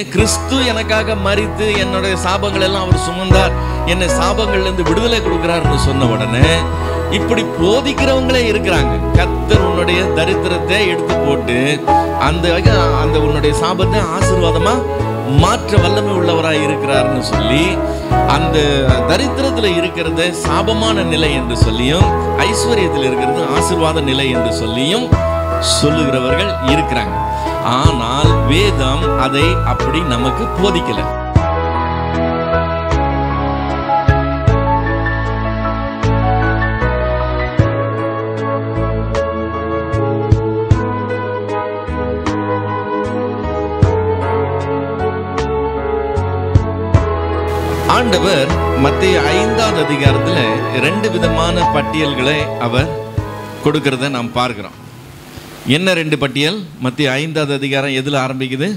கிறிஸ்து எனக்காக மரித்து என்னுடைய சாபங்கள் எல்லாம் அவர் சுமந்தார், என்னை சாபங்கள்ல இருந்து விடுதலை கொடுக்கிறார்னு சொன்ன உடனே இப்படி போதிக்கிறவங்களே இருக்கிறாங்க. கர்த்தர் உன்னுடைய தரித்திரத்தை எடுத்து போட்டு அந்த உன்னுடைய சாபத்தை ஆசீர்வாதமா மாற்ற வல்லமை உள்ளவராய் இருக்கிறார்னு சொல்லி, அந்த தரித்திரத்துல இருக்கிறது சாபமான நிலை என்று சொல்லியும், ஐஸ்வர்யத்தில் இருக்கிறது ஆசீர்வாத நிலை என்று சொல்லியும் சொல்லுகிறவர்கள் இருக்கிறாங்க. ஆனால் வேதம் அதை அப்படி நமக்கு போதிக்கல. ஆண்டவர் மத்தேயு 5ஆம் அதிகாரத்துல 2 விதமான பட்டியல்களை அவர் கொடுக்கிறத நாம் பார்க்கிறோம். என்ன 2 பட்டியல்? மத்தேயு 5ஆம் அதிகாரம் எதில் ஆரம்பிக்குது?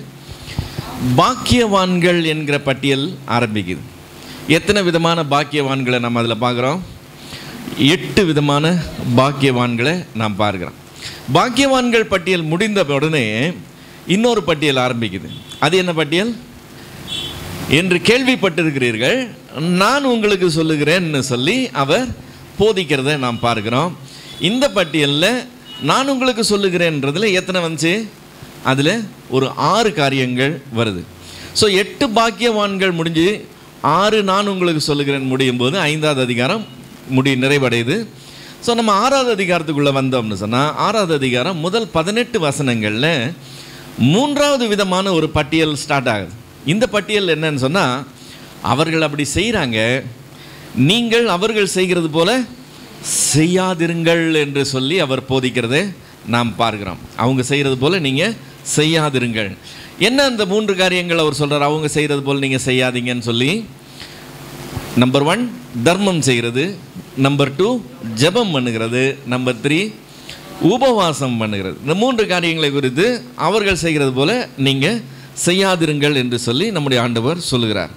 பாக்கியவான்கள் என்கிற பட்டியல் ஆரம்பிக்குது. எத்தனை விதமான பாக்கியவான்களை நம்ம அதில் பார்க்குறோம்? 8 விதமான பாக்கியவான்களை நாம் பார்க்குறோம். பாக்கியவான்கள் பட்டியல் முடிந்த உடனே இன்னொரு பட்டியல் ஆரம்பிக்குது. அது என்ன பட்டியல் என்று கேள்விப்பட்டிருக்கிறீர்கள், நான் உங்களுக்கு சொல்லுகிறேன்னு சொல்லி அவர் போதிக்கிறத நாம் பார்க்கிறோம். இந்த பட்டியலில் நான் உங்களுக்கு சொல்லுகிறேன்றதில் எத்தனை வந்துச்சு? அதில் ஒரு 6 காரியங்கள் வருது. ஸோ 8 பாக்கியவான்கள் முடிஞ்சு 6 நான் உங்களுக்கு சொல்லுகிறேன் முடியும் போது 5ஆவது அதிகாரம் நிறைவடையுது. ஸோ நம்ம 6ஆவது அதிகாரத்துக்குள்ளே வந்தோம்னு சொன்னால், 6ஆவது அதிகாரம் முதல் 18 வசனங்களில் 3வது விதமான ஒரு பட்டியல் ஸ்டார்ட் ஆகுது. இந்த பட்டியல் என்னன்னு சொன்னால், அவர்கள் அப்படி செய்கிறாங்க, நீங்கள் அவர்கள் செய்கிறது போல செய்யாதிருங்கள் என்று சொல்லி அவர் போதிக்கிறதை நாம் பார்க்கிறோம். அவங்க செய்கிறது போல் நீங்கள் செய்யாதிருங்கள். என்ன அந்த 3 காரியங்கள் அவர் சொல்கிறார்? அவங்க செய்கிறது போல் நீங்கள் செய்யாதீங்கன்னு சொல்லி, நம்பர் 1 தர்மம் செய்கிறது, நம்பர் 2 ஜெபம் பண்ணுகிறது, நம்பர் 3 உபவாசம் பண்ணுகிறது. இந்த 3 காரியங்களை குறித்து அவர்கள் செய்கிறது போல் நீங்கள் செய்யாதிருங்கள் என்று சொல்லி நம்முடைய ஆண்டவர் சொல்லுகிறார்.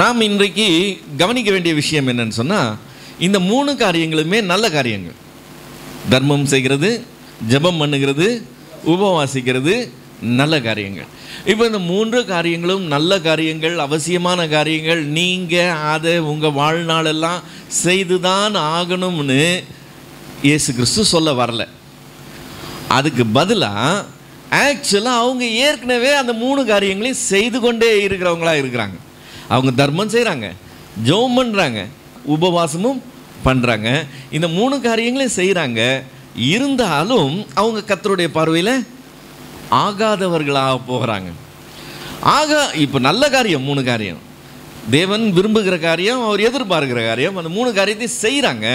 நாம் இன்றைக்கு கவனிக்க வேண்டிய விஷயம் என்னன்னு சொன்னால், இந்த 3 காரியங்களுமே நல்ல காரியங்கள். தர்மம் செய்கிறது, ஜெபம் பண்ணுகிறது, உபவாசிக்கிறது நல்ல காரியங்கள். இப்போ இந்த 3 காரியங்களும் நல்ல காரியங்கள், அவசியமான காரியங்கள். நீங்கள் அதை உங்கள் வாழ்நாளெல்லாம் செய்து தான் ஆகணும்னு இயேசு கிறிஸ்து சொல்ல வரல. அதுக்கு பதிலாக ஆக்சுவலாக அவங்க ஏற்கனவே அந்த 3 காரியங்களையும் செய்து கொண்டே இருக்கிறவங்களா இருக்கிறாங்க. அவங்க தர்மம் செய்கிறாங்க, ஜெபம் பண்ணுறாங்க, உபவாசமும் பண்ணுறாங்க. இந்த 3 காரியங்களையும் செய்கிறாங்க. இருந்தாலும் அவங்க கர்த்தருடைய பார்வையில் ஆகாதவர்களாக போகிறாங்க. இப்போ நல்ல காரியம் 3 காரியம், தேவன் விரும்புகிற காரியம், அவர் எதிர்பார்க்கிற காரியம், அந்த 3 காரியத்தையும் செய்கிறாங்க.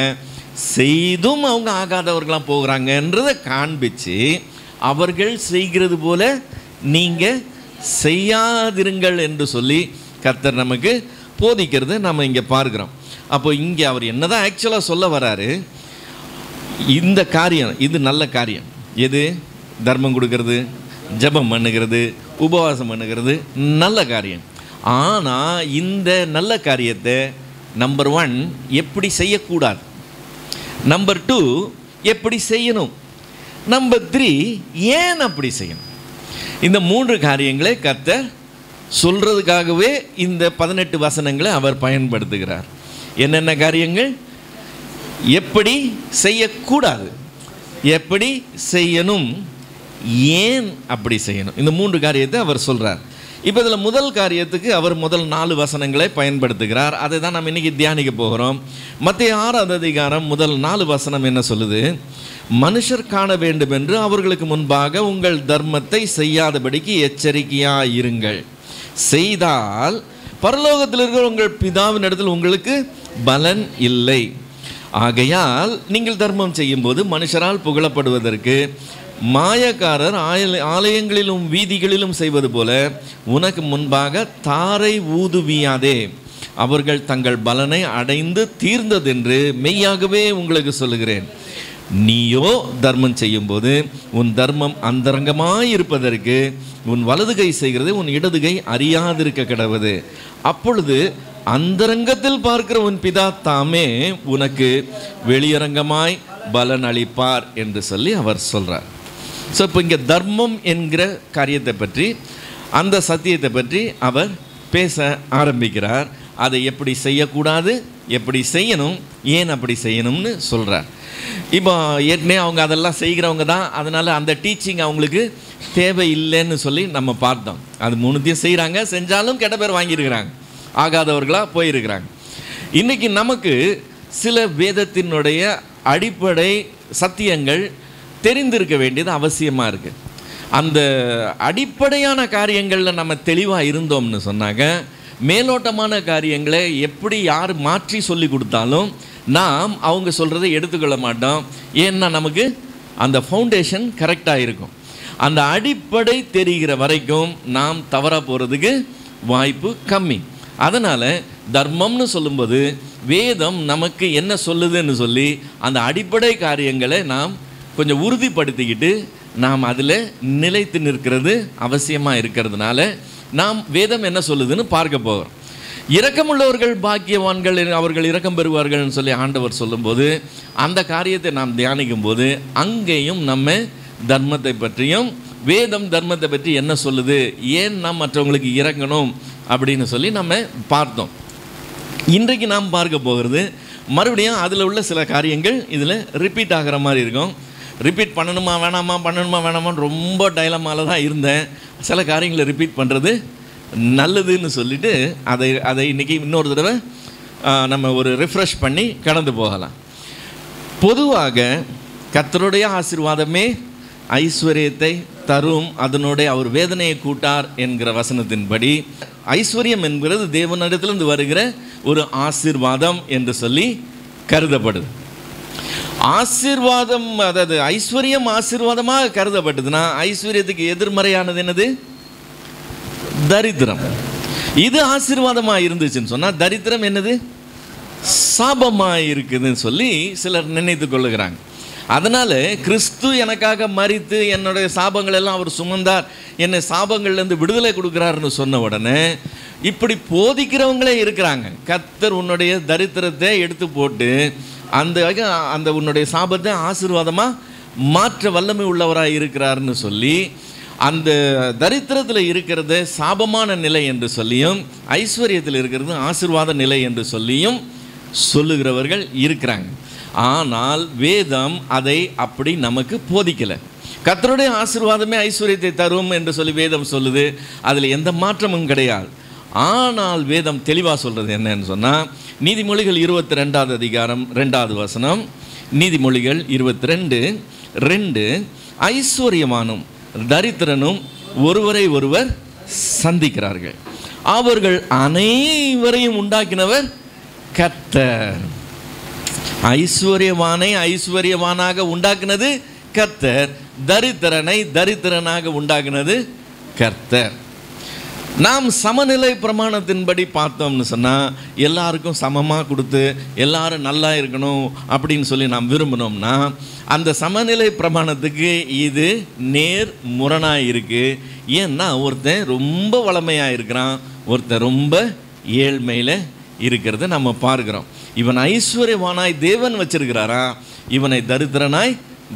செய்தும் அவங்க ஆகாதவர்களாக போகிறாங்கன்றதை காண்பிச்சு, அவர்கள் செய்கிறது போல நீங்கள் செய்யாதிருங்கள் என்று சொல்லி கர்த்தர் நமக்கு போதிக்கிறது நம்ம இங்கே பார்க்குறோம். அப்போ இங்கே அவர் என்னதான் ஆக்சுவலாக சொல்ல வராரு? இந்த காரியம், இது நல்ல காரியம். எது? தர்மம் கொடுக்கறது, ஜெபம் பண்ணுகிறது, உபவாசம் பண்ணுகிறது நல்ல காரியம். ஆனால் இந்த நல்ல காரியத்தை நம்பர் 1 எப்படி செய்யக்கூடாது, நம்பர் 2 எப்படி செய்யணும், நம்பர் 3 ஏன் அப்படி செய்யணும். இந்த 3 காரியங்களை கர்த்தர் சொல்கிறதுக்காகவே இந்த 18 வசனங்களை அவர் பயன்படுத்துகிறார். என்னென்ன காரியங்கள்? எப்படி செய்யக்கூடாது, எப்படி செய்யணும், ஏன் அப்படி செய்யணும், இந்த 3 காரியத்தை அவர் சொல்கிறார். இப்போ இதில் முதல் காரியத்துக்கு அவர் முதல் 4 வசனங்களை பயன்படுத்துகிறார். அதை தான் நம்ம இன்றைக்கி தியானிக்க போகிறோம். மத்தேயு 6ஆம் அதிகாரம் முதல் 4 வசனம் என்ன சொல்லுது? மனுஷர் காண வேண்டும் என்று அவர்களுக்கு முன்பாக உங்கள் தர்மத்தை செய்யாதபடிக்கு எச்சரிக்கையாயிருங்கள். செய்தால் பரலோகத்தில் இருக்கிற உங்கள் பிதாவின் இடத்தில் உங்களுக்கு பலன் இல்லை. ஆகையால் நீங்கள் தர்மம் செய்யும்போது மனுஷரால் புகழப்படுவதற்கு மாயக்காரர் ஆலயங்களிலும் வீதிகளிலும் செய்வது போல உனக்கு முன்பாக தாரை ஊதுவியாதே. அவர்கள் தங்கள் பலனை அடைந்து தீர்ந்ததென்று மெய்யாகவே உங்களுக்கு சொல்லுகிறேன். நீயோ தர்மம் செய்யும்போது உன் தர்மம் அந்தரங்கமாயிருப்பதற்கு உன் வலது கை செய்கிறது உன் இடது கை அறியாதிருக்க கிடவது. அப்பொழுது அந்தரங்கத்தில் பார்க்கிற உன் பிதா தாமே உனக்கு வெளியரங்கமாய் பலன் அளிப்பார் என்று சொல்லி அவர் சொல்கிறார். ஸோ இப்போ இங்கே தர்மம் என்கிற காரியத்தை பற்றி அந்த சத்தியத்தை பற்றி அவர் பேச ஆரம்பிக்கிறார். அதை எப்படி செய்யக்கூடாது, எப்படி செய்யணும், ஏன் அப்படி செய்யணும்னு சொல்கிறார். இப்போ ஏற்கனவே அவங்க அதெல்லாம் செய்கிறவங்க தான், அதனால் அந்த டீச்சிங் அவங்களுக்கு தேவை இல்லைன்னு சொல்லி நம்ம பார்த்தோம். அது மூணுத்தையும் செய்கிறாங்க, செஞ்சாலும் கெட்ட பேர் வாங்கியிருக்கிறாங்க, ஆகாதவர்களாக போயிருக்கிறாங்க. இன்றைக்கி நமக்கு சில வேதத்தினுடைய அடிப்படை சத்தியங்கள் தெரிந்திருக்க வேண்டியது அவசியமாக இருக்குது. அந்த அடிப்படையான காரியங்களில் நம்ம தெளிவாக இருந்தோம்னு சொன்னாங்க, மேலோட்டமான காரியங்களை எப்படி யார் மாற்றி சொல்லி கொடுத்தாலும் நாம் அவங்க சொல்கிறத எடுத்துக்கொள்ள மாட்டோம். ஏன்னா நமக்கு அந்த ஃபவுண்டேஷன் கரெக்டாக இருக்கும். அந்த அடிப்படை தெரிகிற வரைக்கும் நாம் தவறாக போகிறதுக்கு வாய்ப்பு கம்மி. அதனால் தர்மம்னு சொல்லும்போது வேதம் நமக்கு என்ன சொல்லுதுன்னு சொல்லி அந்த அடிப்படை காரியங்களை நாம் கொஞ்சம் உறுதிப்படுத்திக்கிட்டு நாம் அதில் நிலைத்து நிற்கிறது அவசியமாக இருக்கிறதுனால நாம் வேதம் என்ன சொல்லுதுன்னு பார்க்க போகிறோம். இரக்கமுள்ளவர்கள் பாக்கியவான்கள், அவர்கள் இரக்கம் பெறுவார்கள்னு சொல்லி ஆண்டவர் சொல்லும்போது அந்த காரியத்தை நாம் தியானிக்கும் போது அங்கேயும் நம்ம தர்மத்தை பற்றியும் வேதம் தர்மத்தை பற்றி என்ன சொல்லுது, ஏன் நாம் மற்றவங்களுக்கு இறங்கணும் அப்படின்னு சொல்லி நம்ம பார்த்தோம். இன்றைக்கு நாம் பார்க்க போகிறது மறுபடியும் அதில் உள்ள சில காரியங்கள் இதில் ரிப்பீட் ஆகிற மாதிரி இருக்கும். ரிப்பீட் பண்ணணுமா வேணாமான்னு ரொம்ப டைலமால தான் இருந்தேன். சில காரியங்களை ரிப்பீட் பண்ணுறது நல்லதுன்னு சொல்லிவிட்டு அதை இன்றைக்கி இன்னொரு தடவை நம்ம ஒரு ரிஃப்ரெஷ் பண்ணி கடந்து போகலாம். பொதுவாக கர்த்தருடைய ஆசீர்வாதமே ஐஸ்வர்யத்தை தரும், அதனுடைய அவர் வேதனையை கூட்டார் என்கிற வசனத்தின்படி ஐஸ்வர்யம் என்கிறது தேவனிடத்திலிருந்து வருகிற ஒரு ஆசீர்வாதம் என்று சொல்லி கருதப்படுது. ஆசீர்வாதம், அதாவது ஐஸ்வர்யம் ஆசீர்வாதமாக கருதப்பட்டதுன்னா ஐஸ்வர்யத்துக்கு எதிர்மறையானது என்னது? தரித்திரம். இது ஆசீர்வாதமாக இருந்துச்சுன்னு சொன்னால் தரித்திரம் என்னது? சாபமாக இருக்குதுன்னு சொல்லி சிலர் நினைத்து கொள்ளுகிறாங்க. அதனால் கிறிஸ்து எனக்காக மரித்து என்னுடைய சாபங்கள் எல்லாம் அவர் சுமந்தார், என்னை சாபங்கள்லேருந்து விடுதலை கொடுக்குறாருன்னு சொன்ன உடனே இப்படி போதிக்கிறவங்களே இருக்கிறாங்க. கர்த்தர் உன்னுடைய தரித்திரத்தை எடுத்து போட்டு அந்த உன்னுடைய சாபத்தை ஆசீர்வாதமாக மாற்ற வல்லமை உள்ளவராக இருக்கிறாருன்னு சொல்லி அந்த தரித்திரத்தில் இருக்கிறது சாபமான நிலை என்று சொல்லியும் ஐஸ்வர்யத்தில் இருக்கிறது ஆசீர்வாத நிலை என்று சொல்லியும் சொல்லுகிறவர்கள் இருக்கிறாங்க. ஆனால் வேதம் அதை அப்படி நமக்கு போதிக்கலை. கர்த்தருடைய ஆசீர்வாதமே ஐஸ்வர்யத்தை தரும் என்று சொல்லி வேதம் சொல்லுது, அதில் எந்த மாற்றமும் கிடையாது. ஆனால் வேதம் தெளிவாக சொல்கிறது என்னன்னு சொன்னால், நீதிமொழிகள் 22வது அதிகாரம் 2வது வசனம், நீதிமொழிகள் 22:2, ஐஸ்வர்யமானும் தரித்திரனும் ஒருவரை ஒருவர் சந்திக்கிறார்கள், அவர்கள் அனைவரையும் உண்டாக்கினவர் கர்த்தர். ஐஸ்வர்யவானை ஐஸ்வர்யவானாக உண்டாக்குனது கர்த்தர், தரித்திரனை தரித்திரனாக உண்டாக்குனது கர்த்தர். நாம் சமநிலை பிரமாணத்தின்படி பார்த்தோம்னு சொன்னால் எல்லாருக்கும் சமமாக கொடுத்து எல்லாரும் நல்லா இருக்கணும் அப்படின்னு சொல்லி நாம் விரும்பினோம்னா அந்த சமநிலை பிரமாணத்துக்கு இது நேர் முரணாக இருக்குது. ஏன்னா ஒருத்தன் ரொம்ப வளமையாக இருக்கிறான், ஒருத்தன் ரொம்ப ஏழ்மையில் இருக்கிறத நம்ம பார்க்குறோம். இவன் ஐஸ்வர்யவானாய் தேவன் வச்சிருக்கிறாரா, இவனை தரித்திரனாய்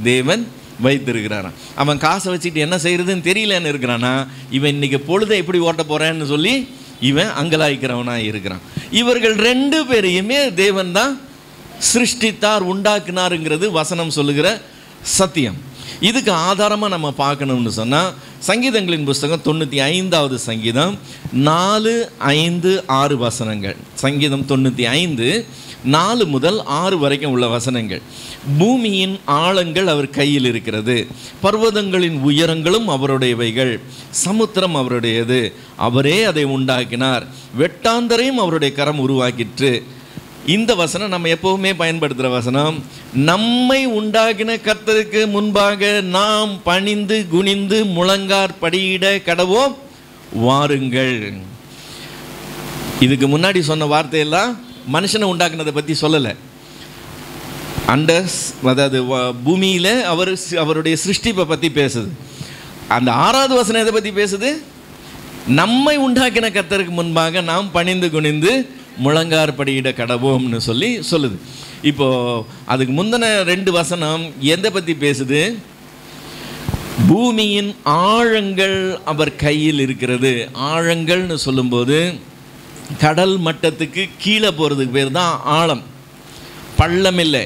தேவன் வைத்திருக்கிறாராம். அவன் காசை வச்சுக்கிட்டு என்ன செய்யறதுன்னு தெரியலன்னு இருக்கிறானா, இவன் இன்னைக்கு பொழுதை எப்படி ஓட்ட போறேன்னு சொல்லி இவன் அங்கலாய்க்கிறவனாக இருக்கிறான். இவர்கள் ரெண்டு பேரையுமே தேவன் தான் சிருஷ்டித்தார், உண்டாக்குனாருங்கிறது வசனம் சொல்லுகிற சத்தியம். இதுக்கு ஆதாரமாக நம்ம பார்க்கணும்னு சொன்னால் சங்கீதங்களின் புஸ்தகம் 95வது சங்கீதம் 4, 5, 6 வசனங்கள். சங்கீதம் 95 4 முதல் 6 வரைக்கும் உள்ள வசனங்கள். பூமியின் ஆழங்கள் அவர் கையில் இருக்கிறது, பர்வதங்களின் உயரங்களும் அவருடையவைகள், சமுத்திரம் அவருடையது, அவரே அதை உண்டாக்கினார், வெட்டாந்தரையும் அவருடைய கரம் உருவாக்கிற்று. இந்த வசனம் நம்ம எப்பவுமே பயன்படுத்துகிற வசனம். நம்மை உண்டாக்கின கர்த்தருக்கு முன்பாக நாம் பணிந்து குனிந்து முழங்கார் படியிட கடவோம் வாருங்கள். இதுக்கு முன்னாடி சொன்ன வார்த்தையெல்லாம் மனுஷனை உண்டாக்குனதை பற்றி சொல்லலை. அண்டர்ஸ், அதாவது பூமியில் அவருடைய சிருஷ்டிப்பை பற்றி பேசுது. அந்த 6வது வசனம் எதை பற்றி பேசுது? நம்மை உண்டாக்கின கர்த்தருக்கு முன்பாக நாம் பணிந்து குனிந்து முழங்கார் படியிட கடவோம்னு சொல்லி சொல்லுது. இப்போது அதுக்கு முந்தின 2 வசனம் எதை பற்றி பேசுது? பூமியின் ஆழங்கள் அவர் கையில் இருக்கிறது. ஆழங்கள்னு சொல்லும்போது கடல் மட்டத்துக்கு கீழே போகிறதுக்கு பேர் தான் ஆழம். பள்ளம் இல்லை.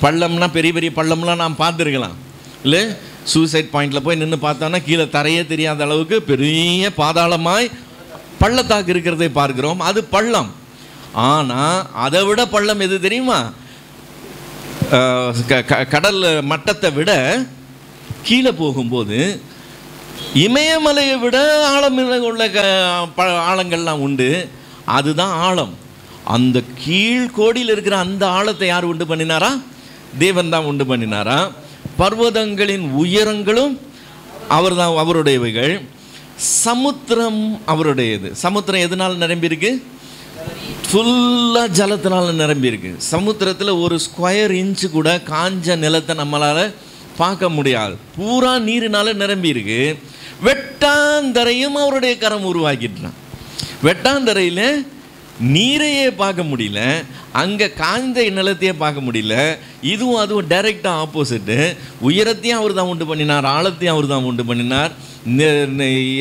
பள்ளம்னா பெரிய பெரிய பள்ளம்லாம் நாம் பார்த்துருக்கலாம் இல்லை? சூசைட் பாயிண்டில் போய் நின்று பார்த்தோன்னா கீழே தரையே தெரியாத அளவுக்கு பெரிய பாதாளமாய் பள்ளத்தாக்கு இருக்கிறதை பார்க்கிறோம். அது பள்ளம். ஆனால் அதை விட பள்ளம் எது தெரியுமா? கடல் மட்டத்தை விட கீழே போகும்போது இமயமலையை விட ஆழம் உள்ள ஆழங்கள்லாம் உண்டு. அதுதான் ஆழம். அந்த கீழ்கோடியில் இருக்கிற அந்த ஆழத்தை யார் உண்டு பண்ணினாரா? தேவன் தான் உண்டு பண்ணினாரா? பர்வதங்களின் உயரங்களும் அவர் தான், அவருடையவைகள். சமுத்திரம் அவருடையது. சமுத்திரம் எதனால் நிரம்பியிருக்கு? ஃபுல்லாக ஜலத்தினால் நிரம்பியிருக்கு. சமுத்திரத்தில் ஒரு ஸ்கொயர் இன்ச்சு கூட காஞ்ச நிலத்தை நம்மளால் பார்க்க முடியாது. பூரா நீரினால நிரம்பி இருக்கு. வெட்டாந்தரையும் அவருடைய கரம் உருவாக்கிட்டான். வெட்டாந்தரையில் நீரையே பார்க்க முடியல, அங்கே காய்ந்த நிலத்தையே பார்க்க முடியல. இதுவும் அதுவும் டைரெக்டாக ஆப்போசிட்டு. உயரத்தையும் அவர் தான் உண்டு பண்ணினார், ஆழத்தையும் அவர் தான் உண்டு பண்ணினார்.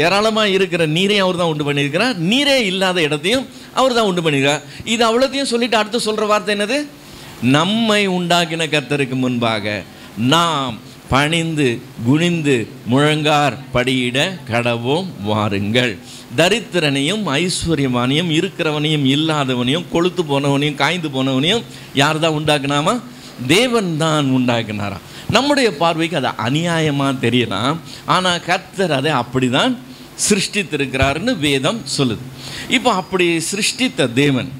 ஏராளமாக இருக்கிற நீரையும் அவர் தான் உண்டு பண்ணியிருக்கிறார், நீரே இல்லாத இடத்தையும் அவர் தான் உண்டு பண்ணியிருக்கார். இது அவ்வளோத்தையும் சொல்லிட்டு அடுத்து சொல்கிற வார்த்தை என்னது? நம்மை உண்டாக்கின கர்த்தருக்கு முன்பாக நாம் பணிந்து குனிந்து முழங்கார் படியிட கடவோம் வாருங்கள். தரித்திரனையும் ஐஸ்வர்யமானையும் இருக்கிறவனையும் இல்லாதவனையும் கொளுத்து போனவனையும் காய்ந்து போனவனையும் யார் தான் உண்டாக்குனாமா? தேவன் தான் உண்டாக்குனாரா. நம்முடைய பார்வைக்கு அது அநியாயமாக தெரியலாம், ஆனால் கர்த்தர் அதை அப்படி தான் சிருஷ்டித்திருக்கிறாருன்னு வேதம் சொல்லுது. இப்போ அப்படி சிருஷ்டித்த தேவன்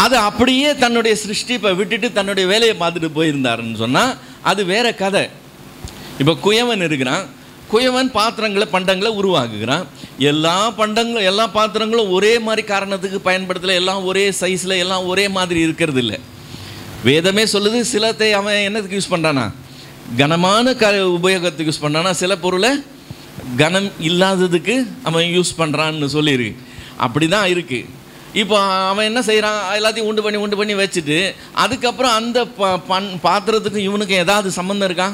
அதை அப்படியே தன்னுடைய சிருஷ்டிப்பை விட்டுட்டு தன்னுடைய வேலையை பார்த்துட்டு போயிருந்தாருன்னு சொன்னால் அது வேற கதை. இப்போ குயவன் இருக்கிறான். குயவன் பாத்திரங்களை பண்டங்களை உருவாக்குகிறான். எல்லா பாத்திரங்களும் ஒரே மாதிரி காரணத்துக்கு பயன்படுத்தலை, எல்லாம் ஒரே சைஸில் எல்லாம் ஒரே மாதிரி இருக்கிறது இல்லை. வேதமே சொல்லுது, சிலத்தை அவன் என்னத்துக்கு யூஸ் பண்ணுறானா? கனமான உபயோகத்துக்கு யூஸ் பண்ணுறானா, சில பொருளை கனம் இல்லாததுக்கு அவன் யூஸ் பண்ணுறான்னு சொல்லியிருக்கு. அப்படி தான் இருக்குது. இப்போ அவன் என்ன செய்கிறான்? எல்லாத்தையும் உண்டு பண்ணி வச்சுட்டு அதுக்கப்புறம் அந்த பாத்திரத்துக்கும் இவனுக்கும் ஏதாவது சம்மந்தம் இருக்கா?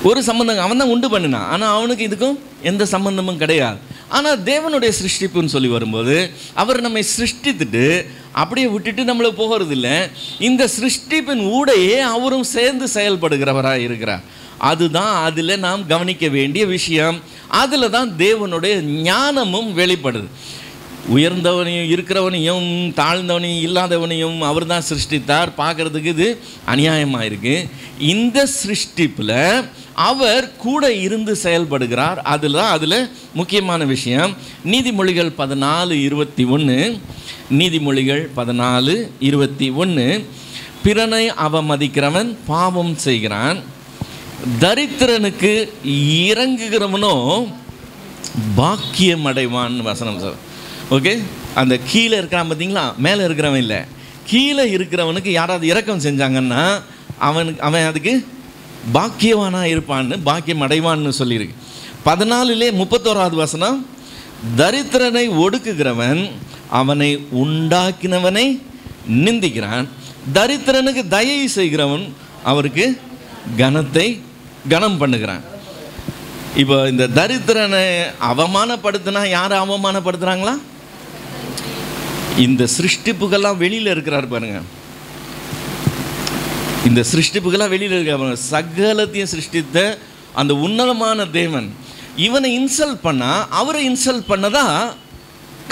ஒரு சம்மந்தம். அவன் தான் உண்டு பண்ணினான், ஆனால் அவனுக்கு இதுக்கும் எந்த சம்மந்தமும் கிடையாது. ஆனால் தேவனுடைய சிருஷ்டிப்புன்னு சொல்லி வரும்போது அவர் நம்மை சிருஷ்டித்துட்டு அப்படியே விட்டுட்டு நம்மளை போகிறது இல்லை. இந்த சிருஷ்டிப்பின் ஊடையே அவரும் சேர்ந்து செயல்படுகிறவராக இருக்கிறார். அதுதான் அதில் நாம் கவனிக்க வேண்டிய விஷயம். அதில் தான் தேவனுடைய ஞானமும் வெளிப்படுது. உயர்ந்தவனையும் இருக்கிறவனையும் தாழ்ந்தவனையும் இல்லாதவனையும் அவர் தான் சிருஷ்டித்தார். பார்க்குறதுக்கு இது அநியாயமாக இருக்குது. இந்த சிருஷ்டிப்பில் அவர் கூட இருந்து செயல்படுகிறார். அதில் முக்கியமான விஷயம் நீதிமொழிகள் 14:21. நீதிமொழிகள் 14:21. பிறனை அவமதிக்கிறவன் பாவம் செய்கிறான், தரித்திரனுக்கு இறங்குகிறவனோ பாக்கியம் அடைவான் வசனம் சார். ஓகே, அந்த கீழே இருக்கிறான் பார்த்தீங்களா, மேலே இருக்கிறவன் இல்லை, கீழே இருக்கிறவனுக்கு யாராவது இரக்கம் செஞ்சாங்கன்னா அவன் அதுக்கு பாக்கியவானாக இருப்பான்னு, பாக்கியம் அடைவான்னு சொல்லியிருக்கு. 14:31 வசனம், தரித்திரனை ஒடுக்குகிறவன் அவனை உண்டாக்கினவனை நிந்திக்கிறான், தரித்திரனுக்கு தயை செய்கிறவன் அவருக்கு கனம் பண்ணுகிறான். இப்போ இந்த தரித்திரனை அவமானப்படுத்தினா யாரை அவமானப்படுத்துகிறாங்களா? இந்த சிருஷ்டிப்புகள்லாம் வெளியில் இருக்கிறார் பாருங்க. இந்த சிருஷ்டிப்புகள்லாம் வெளியில் இருக்கிற சகலத்தையும் சிருஷ்டித்த அந்த உன்னதமான தேவன் இவனை இன்சல்ட் பண்ணால் அவரை இன்சல்ட் பண்ணதா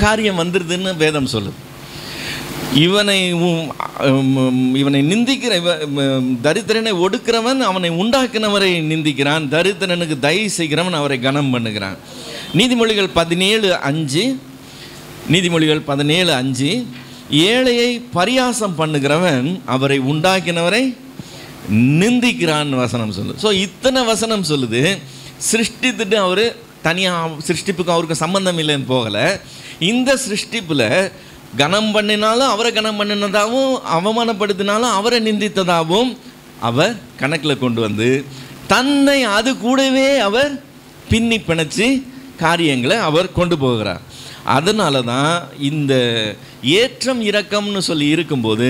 காரியம் வந்துடுதுன்னு வேதம் சொல்லுது. இவனை நிந்திக்கிற தரித்திரனை ஒடுக்கிறவன் அவனை உண்டாக்கினவரை நிந்திக்கிறான், தரித்திரனுக்கு தயை செய்கிறவன் அவரை கனம் பண்ணுகிறான். நீதிமொழிகள் 17:5. நீதிமொழிகள் 17:5. ஏழையை பரியாசம் பண்ணுகிறவன் அவரை உண்டாக்கினவரை நிந்திக்கிறான் வசனம் சொல்லுது. ஸோ இத்தனை வசனம் சொல்லுது. சிருஷ்டித்துட்டு அவர் தனியாக சிருஷ்டிப்புக்கு அவருக்கு சம்பந்தம் இல்லைன்னு போகலை. இந்த சிருஷ்டிப்பில் கனம் பண்ணினாலும் அவரை கனம் பண்ணினதாகவும் அவமானப்படுத்தினாலும் அவரை நிந்தித்ததாகவும் அவர் கணக்கில் கொண்டு வந்து தன்னை அது கூடவே அவர் பின்னி பிணைச்சி காரியங்களை அவர் கொண்டு போகிறார். அதனால தான் இந்த ஏற்றம் இரக்கம்னு சொல்லி இருக்கும்போது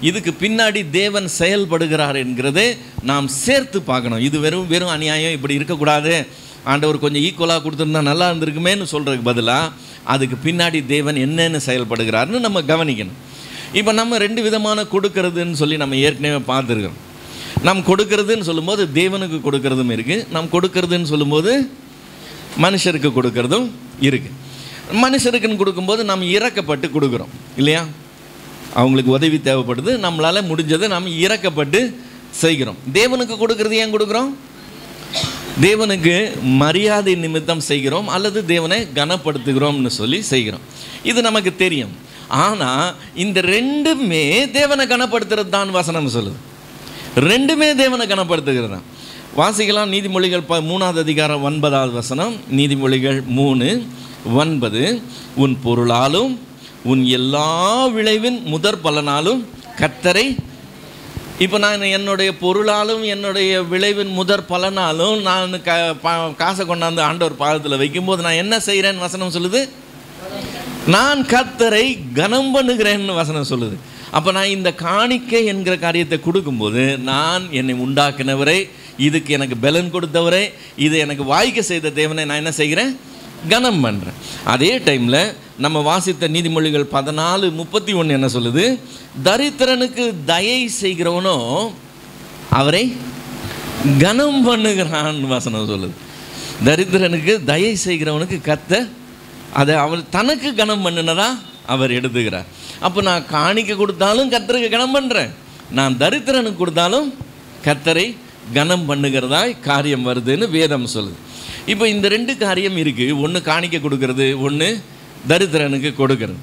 இதுக்கு பின்னாடி தேவன் செயல்படுகிறார் என்கிறதை நாம் சேர்த்து பார்க்கணும். இது வெறும் அநியாயம், இப்படி இருக்கக்கூடாது, ஆண்டவர் கொஞ்சம் ஈக்குவலாக கொடுத்துருந்தா நல்லா இருந்திருக்குமேன்னு சொல்கிறதுக்கு பதிலாக அதுக்கு பின்னாடி தேவன் என்னென்னு செயல்படுகிறாருன்னு நம்ம கவனிக்கணும். இப்போ நம்ம 2 விதமான கொடுக்கறதுன்னு சொல்லி நம்ம ஏற்கனவே பார்த்துருக்கோம். நாம் கொடுக்கறதுன்னு சொல்லும்போது தேவனுக்கு கொடுக்கறதும் இருக்குது, நாம் கொடுக்கறதுன்னு சொல்லும்போது மனுஷருக்கு கொடுக்கறதும் இருக்குது. மனுஷருக்குன்னு கொடுக்கும்போது நாம் இறக்கப்பட்டு கொடுக்குறோம் இல்லையா? அவங்களுக்கு உதவி தேவைப்படுது, நம்மளால் முடிஞ்சதை நாம் இறக்கப்பட்டு செய்கிறோம். தேவனுக்கு கொடுக்கறது ஏன் கொடுக்குறோம்? தேவனுக்கு மரியாதை நிமித்தம் செய்கிறோம் அல்லது தேவனை கனப்படுத்துகிறோம்னு சொல்லி செய்கிறோம். இது நமக்கு தெரியும். ஆனால் இந்த 2மே தேவனை கனப்படுத்துறது தான் வசனம் சொல்லுது. 2மே தேவனை கனப்படுத்துகிறது தான். வாசிக்கலாம். நீதிமொழிகள் 3ஆம் அதிகாரம் 9ஆவது வசனம். நீதிமொழிகள் 3:9. உன் பொருளாலும் உன் எல்லா விளைவின் முதற் பலனாலும் கர்த்தரை. இப்போ நான் என்னுடைய பொருளாலும் என்னுடைய விளைவின் முதற் பலனாலும் நான் காசை கொண்டாந்து ஆண்டவர் பாதத்தில் வைக்கும்போது நான் என்ன செய்கிறேன்னு வசனம் சொல்லுது? நான் கர்த்தரை கனம் பண்ணுகிறேன்னு வசனம் சொல்லுது. அப்போ நான் இந்த காணிக்கை என்கிற காரியத்தை கொடுக்கும்போது நான் என்னை உண்டாக்கினவரை, இதுக்கு எனக்கு பலன் கொடுத்தவரை, இது எனக்கு வாய்க்க செய்த தேவனை நான் என்ன செய்கிறேன்? கனம் பண்ணுறேன். அதே டைமில் நம்ம வாசித்த நீதிமொழிகள் 14:31 என்ன சொல்லுது? தரித்திரனுக்கு தயை செய்கிறவனோ அவரை கனம் பண்ணுகிறான் வசனம் சொல்லுது. தரித்திரனுக்கு தயை செய்கிறவனுக்கு கர்த்தர் அதை அவர் தனக்கு கனம் பண்ணினதா அவர் எடுத்துக்கிறார். அப்போ நான் காணிக்க கொடுத்தாலும் கர்த்தருக்கு கனம் பண்ணுறேன், நான் தரித்திரனுக்கு கொடுத்தாலும் கர்த்தரை கனம் பண்ணுகிறதாய் காரியம் வருதுன்னு வேதம் சொல்லுது. இப்போ இந்த 2 காரியம் இருக்குது. ஒன்று காணிக்க கொடுக்கறது, ஒன்று தரித்திரனுக்கு கொடுக்கறது.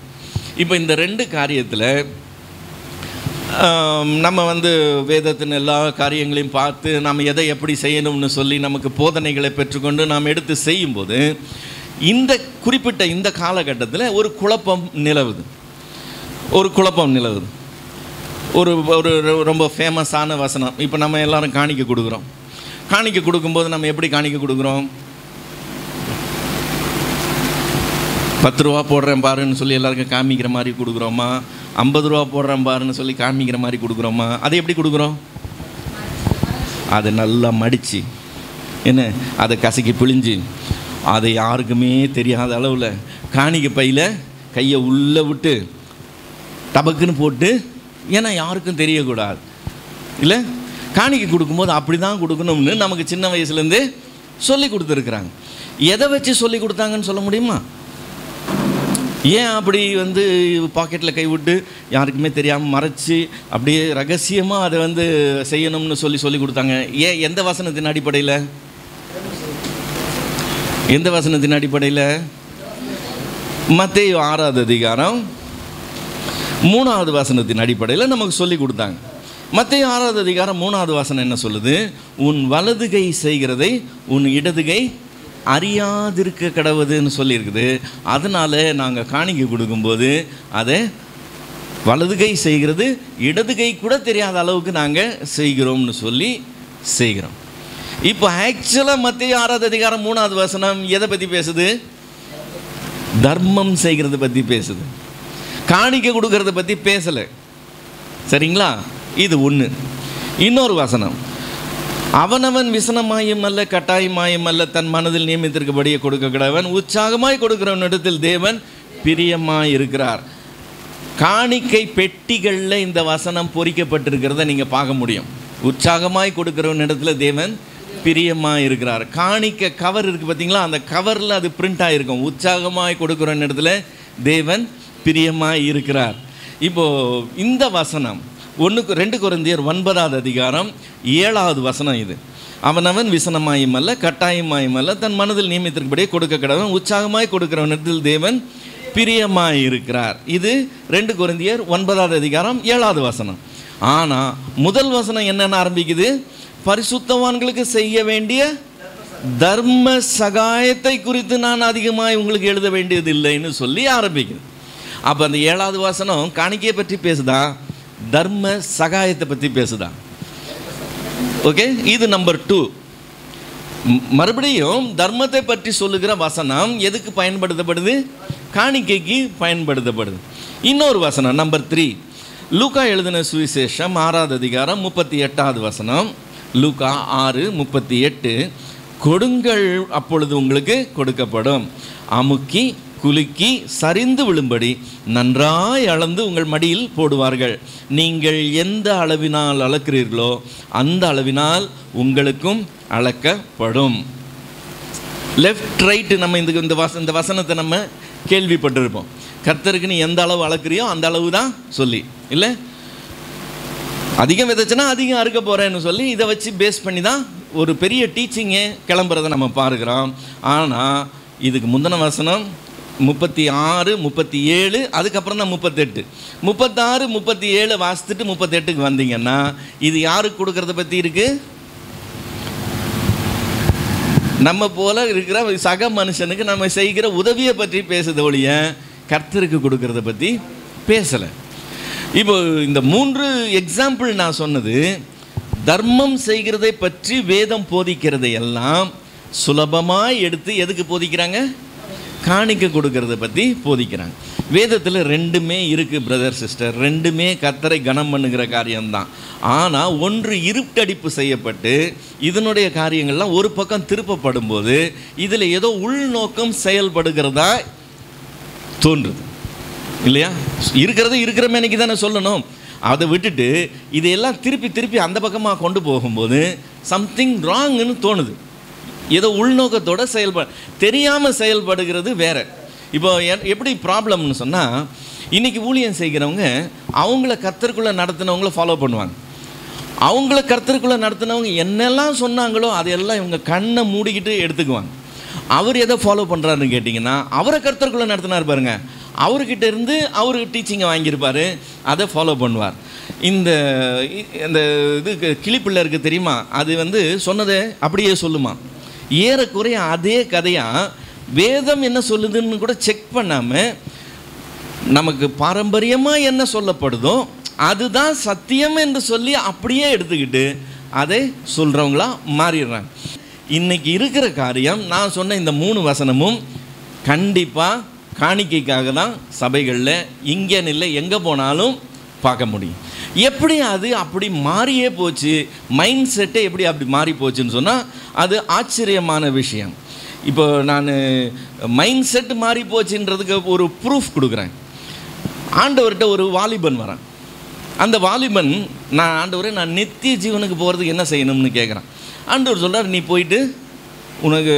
இப்போ இந்த 2 காரியத்தில் நம்ம வேதத்தின் எல்லா காரியங்களையும் பார்த்து நாம் எதை எப்படி செய்யணும்னு சொல்லி நமக்கு போதனைகளை பெற்றுக்கொண்டு நாம் எடுத்து செய்யும்போது இந்த குறிப்பிட்ட இந்த காலகட்டத்தில் ஒரு குழப்பம் நிலவுது. ஒரு ரொம்ப ஃபேமஸான வசனம். இப்போ நம்ம எல்லாரும் காணிக்க கொடுக்குறோம். காணிக்க கொடுக்கும்போது நம்ம எப்படி காணிக்க கொடுக்குறோம்? 10 ரூபா போடுறேன் பாருன்னு சொல்லி எல்லாருக்கும் காமிக்கிற மாதிரி கொடுக்குறோமா? 50 ரூபா போடுறேன் பாருன்னு சொல்லி காமிக்கிற மாதிரி கொடுக்குறோமா? அதை எப்படி கொடுக்குறோம்? அதை நல்லா மடித்து அதை கசக்கி பிழிஞ்சு அதை யாருக்குமே தெரியாத அளவில் காணிக்க பையில் கையை உள்ளே விட்டு டபக்குன்னு போட்டு, ஏன்னா யாருக்கும் தெரியக்கூடாது இல்லை? காணிக்க கொடுக்கும்போது அப்படி தான் கொடுக்கணும்னு நமக்கு சின்ன வயசுலேருந்தே சொல்லி கொடுத்துருக்குறாங்க. எதை வச்சு சொல்லி கொடுத்தாங்கன்னு சொல்ல முடியுமா? ஏன் அப்படி பாக்கெட்டில் கை விட்டு யாருக்குமே தெரியாமல் மறைச்சி அப்படியே ரகசியமாக அதை செய்யணும்னு சொல்லி கொடுத்தாங்க? ஏன்? எந்த வசனத்தின் அடிப்படையில்? மத்தேயு 6ஆவது அதிகாரம் 3ஆவது வசனத்தின் அடிப்படையில் நமக்கு சொல்லி கொடுத்தாங்க. மத்தேயு 6ஆவது அதிகாரம் 3ஆவது வசனம் என்ன சொல்லுது? உன் வலது கை செய்கிறதை உன் இடது கை அறியாதிருக்க கடவுதுன்னு சொல்லியிருக்குது. அதனால் நாங்கள் காணிக்கை கொடுக்கும்போது அதை வலது கை செய்கிறது இடது கை கூட தெரியாத அளவுக்கு நாங்கள் செய்கிறோம்னு சொல்லி செய்கிறோம். இப்போ ஆக்சுவலாக மத்தேயு 6ஆவது அதிகாரம் 3ஆவது வசனம் எதை பற்றி பேசுது? தர்மம் செய்கிறத பற்றி பேசுது, காணிக்கை கொடுக்கறத பற்றி பேசலை. சரிங்களா? இது ஒன்று. இன்னொரு வசனம், அவனவன் விசனமாயும் அல்ல கட்டாயமாயும் அல்ல தன் மனதில் நியமித்திருக்கபடியே கொடுக்க கடவன், உற்சாகமாய் கொடுக்கிறவனிடத்தில் தேவன் பிரியமாய் இருக்கிறார். காணிக்கை பெட்டிகளில் இந்த வசனம் பொறிக்கப்பட்டிருக்கிறத நீங்கள் பார்க்க முடியும். உற்சாகமாய் கொடுக்கிறவனிடத்தில் தேவன் பிரியமாக இருக்கிறார். காணிக்க கவர் இருக்குது பார்த்தீங்களா? அந்த கவரில் அது பிரிண்ட் ஆகிருக்கும். உற்சாகமாய் கொடுக்குற இடத்துல தேவன் பிரியமாக இருக்கிறார். இப்போது இந்த வசனம் 2 கொரிந்தியர் 9ஆவது அதிகாரம் 7ஆவது வசனம் இது. அவனவன் விசனமாயும் அல்ல கட்டாயமாயும் அல்ல தன் மனதில் நியமித்திருக்கபடியே கொடுக்க கடவன், உற்சாகமாய் கொடுக்கிறவனிடத்தில் தேவன் பிரியமாய் இருக்கிறார். இது 2 கொரிந்தியர் 9ஆவது அதிகாரம் 7ஆவது வசனம். ஆனால் முதல் வசனம் என்னென்ன ஆரம்பிக்குது? பரிசுத்தவான்களுக்கு செய்ய வேண்டிய தர்ம சகாயத்தை குறித்து நான் அதிகமாக உங்களுக்கு எழுத வேண்டியது இல்லைன்னு சொல்லி ஆரம்பிக்குது. அப்போ அந்த 7ஆவது வசனம் காணிக்கையை பற்றி பேசுதா, தர்ம சகாயத்தை பற்றி பேசுதா? ஓகே, இது நம்பர் 2. மறுபடியும் தர்மத்தை பற்றி சொல்லுகிற வசனம் எதுக்கு பயன்படுத்தப்படுது? காணிக்கைக்கு பயன்படுத்தப்படுது. இன்னொரு வசனம் நம்பர் 3, லூக்கா எழுதின சுவிசேஷம் 6வது அதிகாரம் 38வது வசனம். லூக்கா 6:38, கொடுங்கள் அப்பொழுது உங்களுக்கு கொடுக்கப்படும், அமுக்கி குலுக்கி சரிந்து விழும்படி நன்றாய் அளந்து உங்கள் மடியில் போடுவார்கள், நீங்கள் எந்த அளவினால் அளக்கிறீர்களோ அந்த அளவினால் உங்களுக்கும் அளக்கப்படும். லெஃப்ட் ரைட் நம்ம இந்த வசனத்தை நம்ம கேள்விப்பட்டிருப்போம். கர்த்தருக்கு நீ எந்த அளவு அளக்குறியோ அந்த அளவு தான் சொல்லி, இல்லை அதிகம் விதைச்சுன்னா அதிகம் அறுக்க போகிறேன்னு சொல்லி இதை வச்சு பேஸ் பண்ணி தான் ஒரு பெரிய டீச்சிங்கே கிளம்புறதை நம்ம பார்க்குறோம். ஆனால் இதுக்கு முந்தின வசனம் 36, 37, அதுக்கப்புறம் தான் 38, 36, 37 வாசித்துட்டு 38க்கு வந்தீங்கன்னா இது யாருக்கு கொடுக்கறத பற்றி இருக்குது? நம்ம போல இருக்கிற சக மனுஷனுக்கு நம்ம செய்கிற உதவியை பற்றி பேசுத ஒழிய கர்த்தருக்கு கொடுக்கறத பற்றி பேசலை. இப்போ இந்த 3 எக்ஸாம்பிள் நான் சொன்னது தர்மம் செய்கிறதை பற்றி வேதம் போதிக்கிறதை எல்லாம் சுலபமாக எடுத்து எதுக்கு போதிக்கிறாங்க? காணிக்க கொடுக்கறத பற்றி போதிக்கிறாங்க. வேதத்தில் ரெண்டுமே இருக்குது பிரதர் சிஸ்டர், ரெண்டுமே கர்த்தரை கனம் பண்ணுகிற காரியம்தான். ஆனால் ஒன்று இருட்டடிப்பு செய்யப்பட்டு இதனுடைய காரியங்கள்லாம் ஒரு பக்கம் திருப்பப்படும் போது இதில் ஏதோ உள்நோக்கம் செயல்படுகிறதா தோன்றுது, இல்லையா? இருக்கிறது இருக்கிற மேனிக்கு தானே சொல்லணும். அதை விட்டுட்டு இதையெல்லாம் திருப்பி திருப்பி அந்த பக்கமாக கொண்டு போகும்போது சம்திங் ராங்குன்னு தோணுது. ஏதோ உள்நோக்கத்தோடு தெரியாமல் செயல்படுகிறது வேறு. இப்போ எப்படி ப்ராப்ளம்னு சொன்னால், இன்றைக்கி ஊழியம் செய்கிறவங்க அவங்கள கர்த்தருக்குள்ளே நடத்தினவங்கள ஃபாலோ பண்ணுவாங்க. அவங்கள கர்த்தருக்குள்ளே நடத்தினவங்க என்னெல்லாம் சொன்னாங்களோ அதையெல்லாம் இவங்க கண்ணை மூடிக்கிட்டு எடுத்துக்குவாங்க. அவர் எதை ஃபாலோ பண்ணுறாருன்னு கேட்டிங்கன்னா, அவரை கர்த்தருக்குள்ளே நடத்தினார் பாருங்க, அவர்கிட்ட இருந்து அவர் டீச்சிங்கை வாங்கியிருப்பார், அதை ஃபாலோ பண்ணுவார். இந்த இது கிளிப்பிள்ளை இருக்குது தெரியுமா, அது சொன்னதை அப்படியே சொல்லுமா, ஏறக்குறைய அதே கதையாக வேதம் என்ன சொல்லுதுன்னு கூட செக் பண்ணாமல் நமக்கு பாரம்பரியமாக என்ன சொல்லப்படுதோ அதுதான் சத்தியம் என்று சொல்லி அப்படியே எடுத்துக்கிட்டு அதை சொல்கிறவங்களா மாறிடுறாங்க. இன்றைக்கி இருக்கிற காரியம் நான் சொன்ன இந்த 3 வசனமும் கண்டிப்பாக காணிக்கைக்காக தான் சபைகளில் இங்கேன்னு இல்லை எங்கே போனாலும் பார்க்க முடியும். எப்படி அது அப்படி மாறியே போச்சு, மைண்ட் செட்டே எப்படி அப்படி மாறி போச்சுன்னு சொன்னால் அது ஆச்சரியமான விஷயம். இப்போ நான் மைண்ட் செட் மாறி போச்சுன்றதுக்கு ஒரு ப்ரூஃப் கொடுக்குறேன். ஆண்டவர்கிட்ட ஒரு வாலிபன் வரான். அந்த வாலிபன், நான் ஆண்டவரே நான் நித்திய ஜீவனுக்கு போகிறதுக்கு என்ன செய்யணும்னு கேட்குறான். ஆண்டவர் சொல்கிறார், நீ போயிட்டு உனக்கு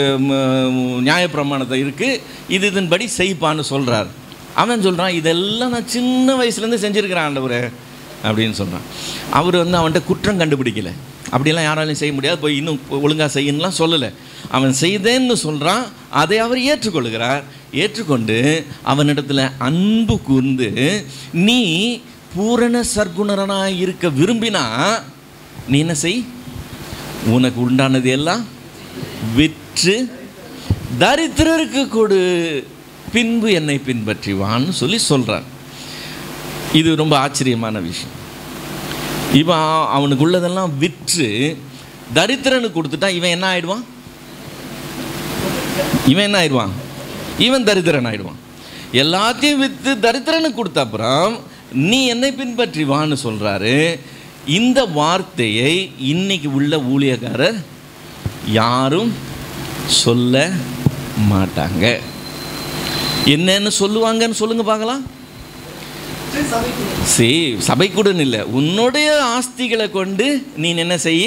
நியாயப்பிரமாணத்தை இருக்குது இதன்படி செய்ப்பான்னு சொல்கிறார். அவன் சொல்கிறான், இதெல்லாம் நான் சின்ன வயசுலேருந்து செஞ்சுருக்கிறேன் ஆண்டவரே அப்படின்னு சொல்கிறான். அவர் அவன்கிட்ட குற்றம் கண்டுபிடிக்கலை, அப்படிலாம் யாராலையும் செய்ய முடியாது, போய் இன்னும் ஒழுங்காக செய்யணும்லாம் சொல்லலை. அவன் செய்தேன்னு சொல்கிறான், அதை அவர் ஏற்றுக்கொள்கிறார். ஏற்றுக்கொண்டு அவனிடத்தில் அன்பு கூர்ந்து, நீ பூரண சர்க்குணரனாக இருக்க விரும்பினா நீ என்ன செய், உனக்கு உண்டானது எல்லாம் விற்று தரித்திரருக்கு கொடு, பின்பு என்னை பின்பற்றிவான்னு சொல்லி சொல்கிறார். இது ரொம்ப ஆச்சரியமான விஷயம். இவன் அவனுக்கு உள்ளதெல்லாம் விற்று தரித்திரனுக்கு கொடுத்துட்டா இவன் என்ன ஆயிடுவான்? இவன் தரித்திரன் ஆயிடுவான். எல்லாத்தையும் விற்று தரித்திரனுக்கு கொடுத்த அப்புறம் நீ என்னை பின்பற்றிவான்னு சொல்கிறாரு. இந்த வார்த்தையை இன்னைக்கு உள்ள ஊழியக்காரர் யாரும் சொல்ல மாட்டாங்க. என்னன்னு சொல்லுவாங்கன்னு சொல்லுங்க பார்க்கலாம். சபைக்குடன் இல்லை, உன்னுடைய ஆஸ்திகளை கொண்டு நீ என்ன செய்ய,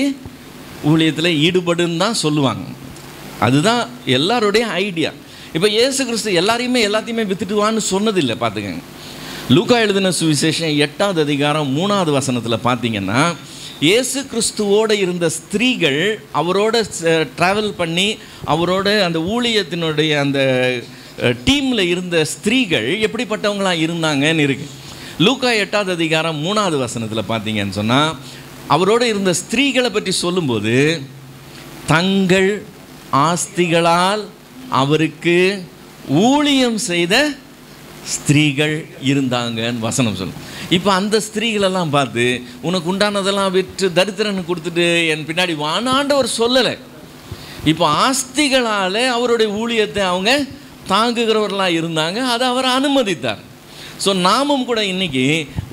ஊழியத்தில் ஈடுபடுன்னு தான் சொல்லுவாங்க. அதுதான் எல்லாருடைய ஐடியா. இப்போ இயேசு கிறிஸ்து எல்லாத்தையுமே வித்துட்டுவான்னு சொன்னதில்லை. பார்த்துக்கங்க, லூக்கா எழுதின சுவிசேஷம் 8வது அதிகாரம் 3வது வசனத்தில் பார்த்தீங்கன்னா, இயேசு கிறிஸ்துவோடு இருந்த ஸ்திரீகள், அவரோட ட்ராவல் பண்ணி அவரோட அந்த ஊழியத்தினுடைய அந்த டீமில் இருந்த ஸ்திரீகள் எப்படிப்பட்டவங்களாக இருந்தாங்கன்னு இருக்குது. லூக்கா 8வது அதிகாரம் 3வது வசனத்தில் பார்த்தீங்கன்னு சொன்னால், அவரோடு இருந்த ஸ்திரீகளை பற்றி சொல்லும்போது, தங்கள் ஆஸ்திகளால் அவருக்கு ஊழியம் செய்த ஸ்திரீகள் இருந்தாங்கன்னு வசனம் சொல்லும். இப்போ அந்த ஸ்திரீகளெல்லாம் பார்த்து உனக்கு உண்டானதெல்லாம் விற்று தரித்திரனுக்கு கொடுத்துட்டு என் பின்னாடி வானாண்டவர் சொல்லலை. இப்போ ஆஸ்திகளால் அவருடைய ஊழியத்தை அவங்க தாங்குகிறவர்களாக இருந்தாங்க, அதை அவர் அனுமதித்தார். ஸோ நாமும் கூட இன்றைக்கி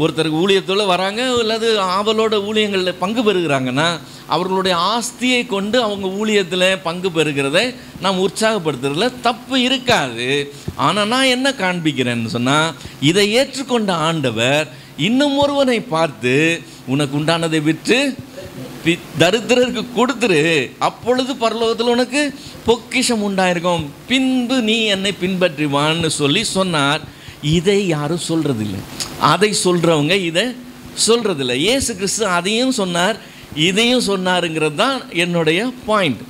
ஒருத்தருக்கு ஊழியத்தில் வராங்க, அல்லது ஆவலோட ஊழியங்களில் பங்கு பெறுகிறாங்கன்னா அவர்களுடைய ஆஸ்தியை கொண்டு அவங்க ஊழியத்தில் பங்கு பெறுகிறதை நாம் உற்சாகப்படுத்துறதுல தப்பு இருக்காது. ஆனால் நான் என்ன காண்பிக்கிறேன்னு சொன்னால், இதை ஏற்றுக்கொண்ட ஆண்டவர் இன்னும் ஒருவனை பார்த்து உனக்கு உண்டானதை விற்று தரித்திரருக்கு கொடுத்துரு, அப்பொழுது பரலோகத்தில் உனக்கு பொக்கிஷம் உண்டாயிருக்கும், பின்பு நீ என்னை பின்பற்றிவான்னு சொல்லி சொன்னார். இதை யாரும் சொல்கிறதில்லை. அதை சொல்கிறவங்க இதை சொல்கிறதில்லை. இயேசு கிறிஸ்து அதையும் சொன்னார், இதையும் சொன்னாருங்கிறது தான் என்னுடைய பாயிண்ட்.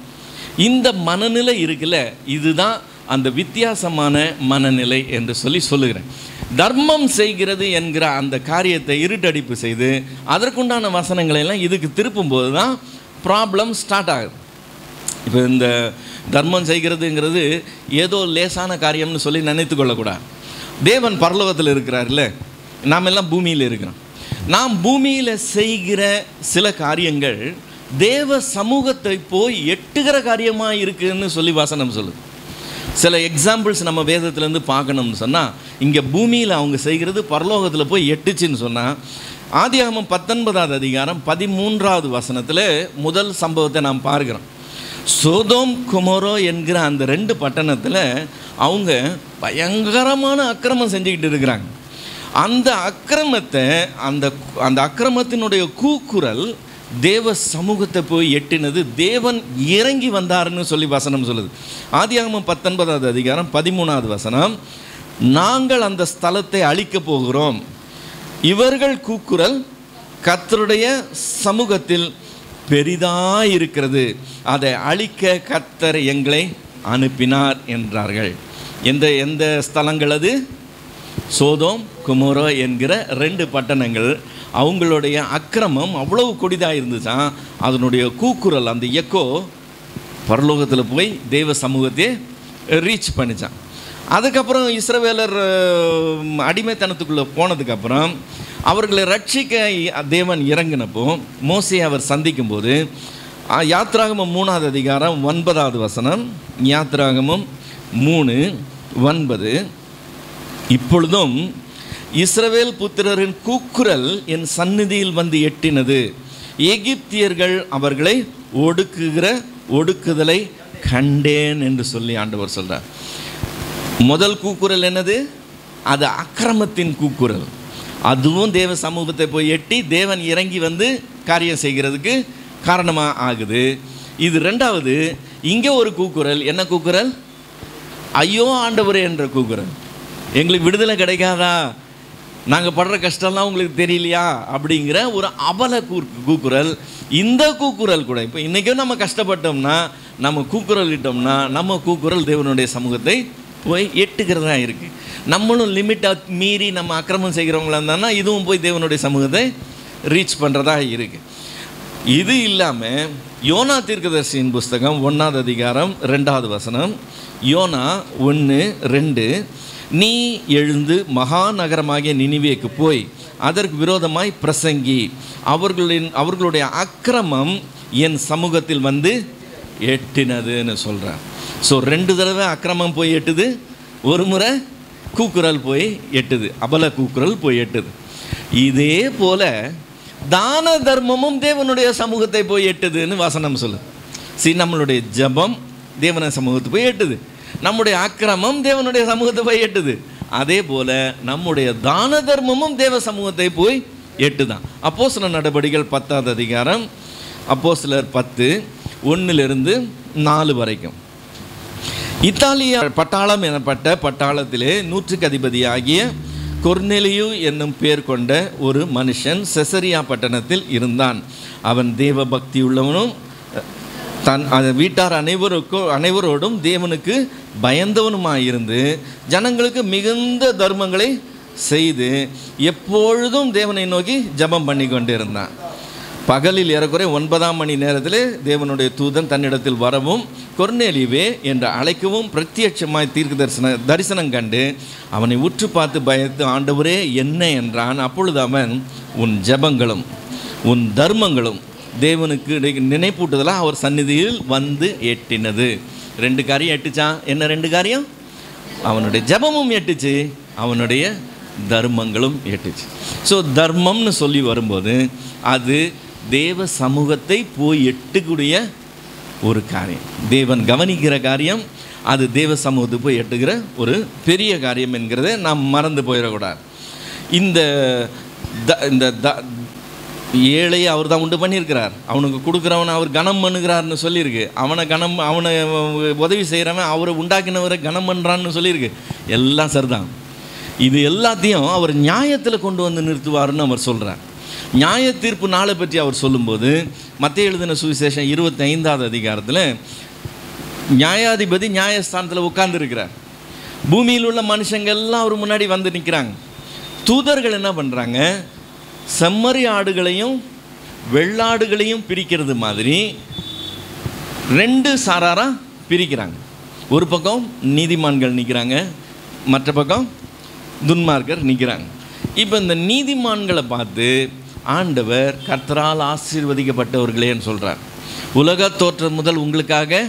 இந்த மனநிலை இருக்குல்ல, இதுதான் அந்த வித்தியாசமான மனநிலை என்று சொல்லுகிறேன். தர்மம் செய்கிறது என்கிற அந்த காரியத்தை இருட்டடிப்பு செய்து அதற்குண்டான வசனங்களை எல்லாம் இதுக்கு திருப்பும்போது தான் ப்ராப்ளம் ஸ்டார்ட் ஆகுது. இப்போ இந்த தர்மம் செய்கிறதுங்கிறது ஏதோ லேசான காரியம்னு சொல்லி நினைத்து கொள்ளக்கூடாது. தேவன் பரலோகத்தில் இருக்கிறார்ல, நாம் எல்லாம் பூமியில் இருக்கிறோம். நாம் பூமியில் செய்கிற சில காரியங்கள் தேவ சமூகத்தை போய் எட்டுகிற காரியமாக இருக்குதுன்னு சொல்லி வசனம் சொல்லுது. சில எக்ஸாம்பிள்ஸ் நம்ம வேதத்துலேருந்து பார்க்கணும்னு சொன்னால், இங்கே பூமியில் அவங்க செய்கிறது பரலோகத்தில் போய் எட்டுச்சுன்னு சொன்னால், ஆதியாகமம் 19வது அதிகாரம் 13வது வசனத்தில் முதல் சம்பவத்தை நாம் பார்க்கிறோம். சோதோம் கொமோரோ என்கிற அந்த 2 பட்டணத்தில் அவங்க பயங்கரமான அக்கிரமம் செஞ்சுக்கிட்டு இருக்கிறாங்க. அந்த அக்கிரமத்தை அந்த அக்கிரமத்தினுடைய கூக்குரல் தேவ சமூகத்தை போய் எட்டினது. தேவன் இறங்கி வந்தாருன்னு சொல்லி வசனம் சொல்லுது. ஆதியாகமம் 19வது அதிகாரம் 13வது வசனம், நாங்கள் அந்த ஸ்தலத்தை அழிக்கப் போகிறோம், இவர்கள் கூக்குரல் கர்த்தருடைய சமூகத்தில் பெரிதாயிருக்கிறது, அதை அழிக்க கர்த்தர் எங்களை அனுப்பினார் என்றார்கள். எந்த ஸ்தலங்கள் அது? சோதோம் கொமோரா என்கிற 2 பட்டணங்கள். அவங்களுடைய அக்கிரமம் அவ்வளவு கொடிதாக இருந்துச்சான். அதனுடைய கூக்குரல், அந்த எக்கோ பரலோகத்தில் போய் தெய்வ சமூகத்தை ரீச் பண்ணிச்சான். அதுக்கப்புறம் இஸ்ரவேலர் அடிமைத்தனத்துக்குள்ளே போனதுக்கப்புறம் அவர்களை ரட்சிக்க தேவன் இறங்கினப்போ மோசே அவர் சந்திக்கும்போது, யாத்ராகமம் 3வது அதிகாரம் 9வது வசனம், யாத்ராகமம் 3:9, இப்பொழுதும் இஸ்ரவேல் புத்திரரின் கூக்குரல் என் சந்நிதியில் வந்து எட்டினது, எகிப்தியர்கள் அவர்களை ஒடுக்குதலை கண்டேன் என்று சொல்லி ஆண்டவர் சொல்றார். முதல் கூக்குரல் என்னது? அது அக்கிரமத்தின் கூக்குரல். அதுவும் தேவ சமூகத்தை போய் எட்டி தேவன் இறங்கி வந்து காரியம் செய்கிறதுக்கு காரணமாக ஆகுது. இது 2வது. இங்கே ஒரு கூக்குரல். என்ன கூக்குரல்? ஐயோ ஆண்டவரே என்ற கூக்குரல். எங்களுக்கு விடுதலை கிடைக்காதா, நாங்கள் படுற கஷ்டம்லாம் உங்களுக்கு தெரியலையா அப்படிங்கிற ஒரு அவல கூக்குரல். இந்த கூக்குரல் கூட இப்போ இன்றைக்கும் நம்ம கஷ்டப்பட்டோம்னா, நம்ம கூக்குரல் இட்டோம்னா, நம்ம கூக்குரல் தேவனுடைய சமூகத்தை போய் எட்டுக்கிறதா இருக்குது. நம்மளும் லிமிட்டை மீறி நம்ம அக்கிரமம் செய்கிறவங்களா இருந்தாங்கன்னா இதுவும் போய் தேவனுடைய சமூகத்தை ரீச் பண்ணுறதா இருக்குது. இது இல்லாமல் யோனா தீர்க்கதரிசியின் புஸ்தகம் 1வது அதிகாரம் 2வது வசனம், யோனா 1:2, நீ எழுந்து மகா நகரமாகிய நினிவேக்கு போய் அதற்கு விரோதமாய் பிரசங்கி, அவர்களுடைய அக்கிரமம் என் சமூகத்தில் வந்து எட்டினதுன்னு சொல்கிறார். ஸோ 2 தடவை அக்கிரமம் போய் எட்டுது, ஒரு முறை கூக்குரல் போய் எட்டுது, அபல கூக்குரல் போய் எட்டுது. இதே போல தான தர்மமும் தேவனுடைய சமூகத்தை போய் எட்டுதுன்னு வசனம் சொல்லு. நம்மளுடைய ஜபம் தேவனுடைய சமூகத்தை போய் எட்டுது, நம்முடைய அக்கிரமம் தேவனுடைய சமூகத்தை போய் எட்டுது. அதே போல நம்முடைய தான தர்மமும் தேவ சமூகத்தை போய் எட்டுதான். அப்போஸ்தலர் நடபடிகள் 10வது அதிகாரம், அப்போஸ்தலர் 10:1-4 வரைக்கும். இத்தாலிய பட்டாளம் எனப்பட்ட பட்டாளத்திலே 100க்கு அதிபதியாகிய கொர்நேலியு என்னும் பேர் கொண்ட ஒரு மனுஷன் செசரியா பட்டணத்தில் இருந்தான். அவன் தேவ பக்தி உள்ளவனும் தன் வீட்டார் அனைவரோடும் தேவனுக்கு பயந்தவனுமாயிருந்து ஜனங்களுக்கு மிகுந்த தர்மங்களை செய்து எப்பொழுதும் தேவனை நோக்கி ஜபம் பண்ணி கொண்டு இருந்தான். பகலில் ஏறக்குறைய 9ஆம் மணி நேரத்தில் தேவனுடைய தூதன் தன்னிடத்தில் வரவும் கொர்நேலியுவே என்று அழைக்கவும் பிரத்யட்சமாய் தரிசனம் கண்டு அவனை உற்று பார்த்து பயத்து, ஆண்டவரே என்ன என்றான். அப்பொழுது அவன், உன் ஜபங்களும் உன் தர்மங்களும் தேவனுக்கு நினைப்பூட்டுதலாக அவர் சந்நிதியில் வந்து எட்டினது. 2 காரியம் எட்டுச்சான். என்ன 2 காரியம்? அவனுடைய ஜபமும் எட்டுச்சு, அவனுடைய தர்மங்களும் எட்டுச்சு. ஸோ தர்மம்னு சொல்லி வரும்போது அது தேவ சமூகத்தை போய் எட்டுக்கூடிய ஒரு காரியம், தேவன் கவனிக்கிற காரியம், அது தேவ சமூகத்தை போய் எட்டுகிற ஒரு பெரிய காரியம் என்கிறத நாம் மறந்து போயிடக்கூடாது. இந்த ஏழையை அவர் தான் உண்டு பண்ணியிருக்கிறார், அவனுக்கு கொடுக்குறவனை அவர் கனம் பண்ணுகிறார்னு சொல்லியிருக்கு, அவனை உதவி செய்கிறவன் அவரை உண்டாக்கினவரை கனம் பண்ணுறான்னு சொல்லியிருக்கு. எல்லாம் சரிதான். இது எல்லாத்தையும் அவர் நியாயத்தில் கொண்டு வந்து நிறுத்துவார்னு அவர் சொல்கிறார். நியாய தீர்ப்பு நாளை பற்றி அவர் சொல்லும்போது மத்தேயு எழுதின சுவிசேஷம் 25வது அதிகாரத்தில் நியாயாதிபதி நியாயஸ்தானத்தில் உட்கார்ந்துருக்கிறார். பூமியில் உள்ள மனுஷங்க எல்லாம் அவர் முன்னாடி வந்து நிற்கிறாங்க. தூதர்கள் என்ன பண்ணுறாங்க, செம்மறி ஆடுகளையும் வெள்ளாடுகளையும் பிரிக்கிறது மாதிரி 2 சாராராக பிரிக்கிறாங்க. ஒரு பக்கம் நீதிமான்கள் நிற்கிறாங்க, மற்ற பக்கம் துன்மார்க்கர் நிற்கிறாங்க. இப்போ இந்த நீதிமான்களை பார்த்து ஆண்டவர் கர்த்தரால் ஆசீர்வதிக்கப்பட்டவர்களேன்னு சொல்கிறார். உலக தோற்றம் முதல் உங்களுக்காக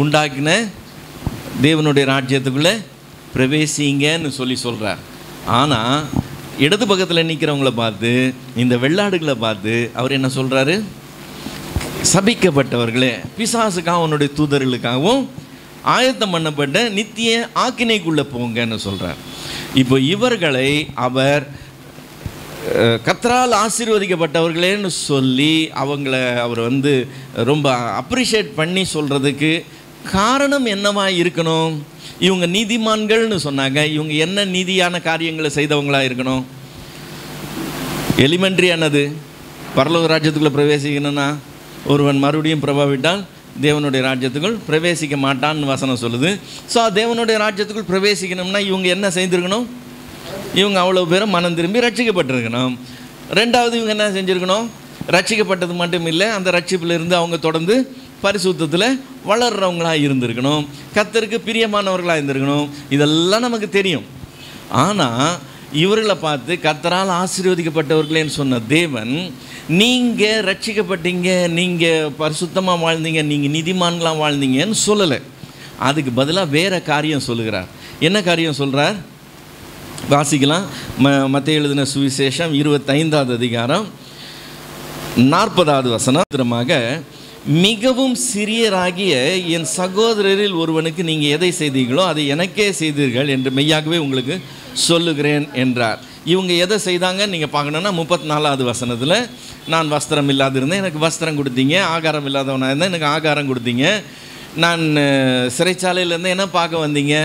உண்டாக்கின தேவனுடைய ராஜ்யத்துக்குள்ளே பிரவேசிங்கன்னு சொல்கிறார். ஆனால் இடது பக்கத்தில் நிற்கிறவங்கள பார்த்து, இந்த வெள்ளாடுகளை பார்த்து அவர் என்ன சொல்கிறாரு, சபிக்கப்பட்டவர்களே, பிசாசுக்காக அவனுடைய தூதர்களுக்காகவும் ஆயத்தம் பண்ணப்பட்ட நித்திய ஆக்கினைக்குள்ளே போங்கன்னு சொல்கிறார். இப்போ இவர்களை அவர் கர்த்தரால் ஆசீர்வதிக்கப்பட்டவர்களேன்னு சொல்லி அவர் ரொம்ப அப்ரிஷியேட் பண்ணி சொல்கிறதுக்கு காரணம் என்னவாக இருக்கணும்? இவங்க நீதிமான்கள்னு சொன்னாங்க, இவங்க என்ன நீதியான காரியங்களை செய்தவங்களாக இருக்கணும்? எலிமெண்ட்ரியானது, பரலோக ராஜ்யத்துக்குள்ளே பிரவேசிக்கணும்னா ஒருவன் மறுபடியும் பிரபாவிட்டால் தேவனுடைய ராஜ்யத்துக்குள் பிரவேசிக்க மாட்டான்னு வசனம் சொல்லுது. ஸோ தேவனுடைய ராஜ்யத்துக்குள் பிரவேசிக்கணும்னா இவங்க என்ன செய்திருக்கணும்? இவங்க அவ்வளோ பேரும் மனம் திரும்பி ரட்சிக்கப்பட்டிருக்கணும். ரெண்டாவது இவங்க என்ன செஞ்சுருக்கணும்? ரட்சிக்கப்பட்டது மட்டும் இல்லை, அந்த ரட்சிப்பிலிருந்து அவங்க தொடர்ந்து பரிசுத்தத்தில் வளர்கிறவங்களாக இருந்திருக்கணும், கர்த்தருக்கு பிரியமானவர்களாக இருந்திருக்கணும். இதெல்லாம் நமக்கு தெரியும். ஆனால் இவர்களை பார்த்து கர்த்தரால் ஆசீர்வதிக்கப்பட்டவர்களேன்னு சொன்ன தேவன், நீங்கள் ரட்சிக்கப்பட்டீங்க, நீங்கள் பரிசுத்தமாக வாழ்ந்தீங்க, நீங்கள் நீதிமான்களாக வாழ்ந்தீங்கன்னு சொல்லலை. அதுக்கு பதிலாக வேறு காரியம் சொல்லுகிறார். என்ன காரியம் சொல்கிறார்? வாசிக்கலாம். மத்தேயு எழுதின சுவிசேஷம் 25வது அதிகாரம் 40வது வசனமாக, மிகவும் சிறியராகிய என் சகோதரரில் ஒருவனுக்கு நீங்கள் எதை செய்தீர்களோ அதை எனக்கே செய்தீர்கள் என்று மெய்யாகவே உங்களுக்கு சொல்லுகிறேன் என்றார். இவங்க எதை செய்தாங்கன்னு நீங்கள் பார்க்கணுன்னா 34வது வசனத்தில், நான் வஸ்திரம் இல்லாதிருந்தேன், எனக்கு வஸ்திரம் கொடுத்தீங்க, ஆகாரம் இல்லாதவனாக இருந்தேன், எனக்கு ஆகாரம் கொடுத்தீங்க, நான் சிறைச்சாலையிலேருந்து என்ன பார்க்க வந்தீங்க,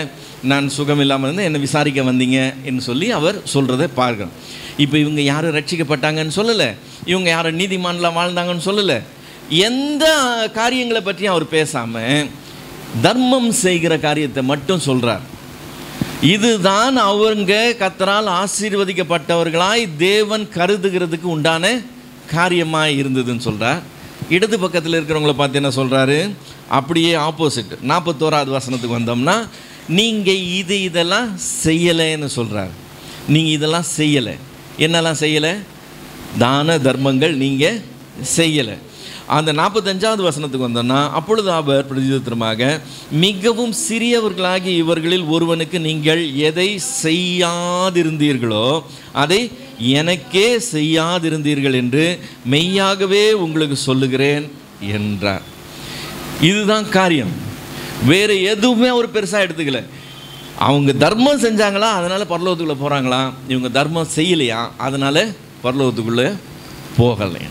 நான் சுகம் இல்லாமல் இருந்தேன், என்னை விசாரிக்க வந்தீங்க என்று சொல்லி அவர் சொல்கிறத பார்க்கணும். இப்போ இவங்க யாரும் ரட்சிக்கப்பட்டாங்கன்னு சொல்லலை, இவங்க யாரும் நீதிமான்லாம் வாழ்ந்தாங்கன்னு சொல்லலை, எந்த காரியங்களை பற்றியும் அவர் பேசாமல் தர்மம் செய்கிற காரியத்தை மட்டும் சொல்கிறார். இதுதான் அவங்க கர்த்தரால் ஆசீர்வதிக்கப்பட்டவர்களாய் தேவன் கருதுகிறதுக்கு உண்டான காரியமாக இருந்ததுன்னு சொல்கிறார். இடது பக்கத்தில் இருக்கிறவங்கள பார்த்து என்ன சொல்கிறாரு? அப்படியே ஆப்போசிட் 41வது வசனத்துக்கு வந்தோம்னா, நீங்கள் இதெல்லாம் செய்யலைன்னு சொல்கிறார். நீங்கள் இதெல்லாம் செய்யலை. என்னெல்லாம் செய்யலை? தான தர்மங்கள் நீங்கள் செய்யலை. அந்த 45வது வசனத்துக்கு வந்தோம்னா, அப்பொழுது அவர் பிரதியுத்தரமாக, மிகவும் சிறியவர்களாகி இவர்களில் ஒருவனுக்கு நீங்கள் எதை செய்யாதிருந்தீர்களோ அதை எனக்கே செய்யாதிருந்தீர்கள் என்று மெய்யாகவே உங்களுக்கு சொல்லுகிறேன் என்றார். இதுதான் காரியம். வேறு எதுவுமே அவர் பெருசாக எடுத்துக்கல. அவங்க தர்மம் செஞ்சாங்களா அதனால் பரலோகத்துக்குள்ளே போகிறாங்களா? இவங்க தர்மம் செய்யலையா அதனால் பரலோகத்துக்குள்ளே போகலையா?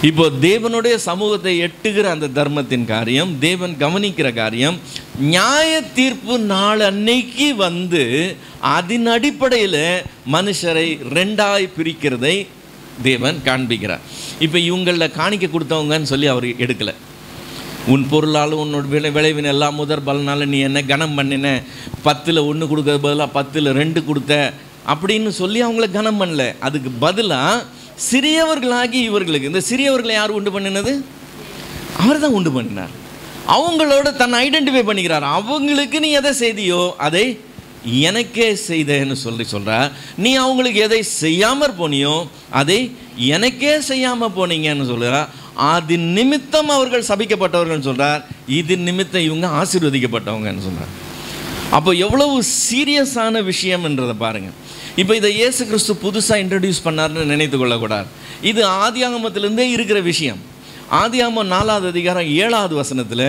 இப்போ தேவனுடைய சமூகத்தை எட்டுகிற அந்த தர்மத்தின் காரியம், தேவன் கவனிக்கிற காரியம், நியாய தீர்ப்பு நாள் அன்னைக்கு அதன் அடிப்படையில் மனுஷரை 2ஆய் பிரிக்கிறதை தேவன் காண்பிக்கிறார். இப்போ இவங்களில் காணிக்க கொடுத்தவங்கன்னு சொல்லி அவர் எடுக்கலை. உன் பொருளால் உன்னோட விளைவின் எல்லாம் முதற் பலனால் நீ என்ன கனம் பண்ணின, 10ல் 1 கொடுக்கறது பதிலாக 10ல் 2 கொடுத்த அப்படின்னு சொல்லி அவங்கள கனம் பண்ணல. அதுக்கு பதிலாக சிறியவர்களாகி இவர்களுக்கு, இந்த சிறியவர்களை யார் உண்டு பண்ணினது? அவர் தான் உண்டு பண்ணினார். அவங்களோட தன்னை ஐடென்டிஃபை பண்ணிக்கிறார். அவங்களுக்கு நீ எதை செய்தியோ அதை எனக்கே செய்தேன்னு சொல்கிறார். நீ அவங்களுக்கு எதை செய்யாமற் போனியோ அதை எனக்கே செய்யாமல் போனீங்கன்னு சொல்கிறார். அது நிமித்தம் அவர்கள் சபிக்கப்பட்டவர்கள் சொல்கிறார். இது நிமித்தம் இவங்க ஆசீர்வதிக்கப்பட்டவங்கன்னு சொல்கிறார். அப்போ எவ்வளவு சீரியஸான விஷயம்ன்றதை பாருங்கள். இப்போ இதை இயேசு கிறிஸ்து புதுசாக இன்ட்ரடியூஸ் பண்ணார்னு நினைத்து கொள்ளக்கூடாது. இது ஆதியாகமத்திலேருந்தே இருக்கிற விஷயம். ஆதியாகமம் 4வது அதிகாரம் 7வது வசனத்தில்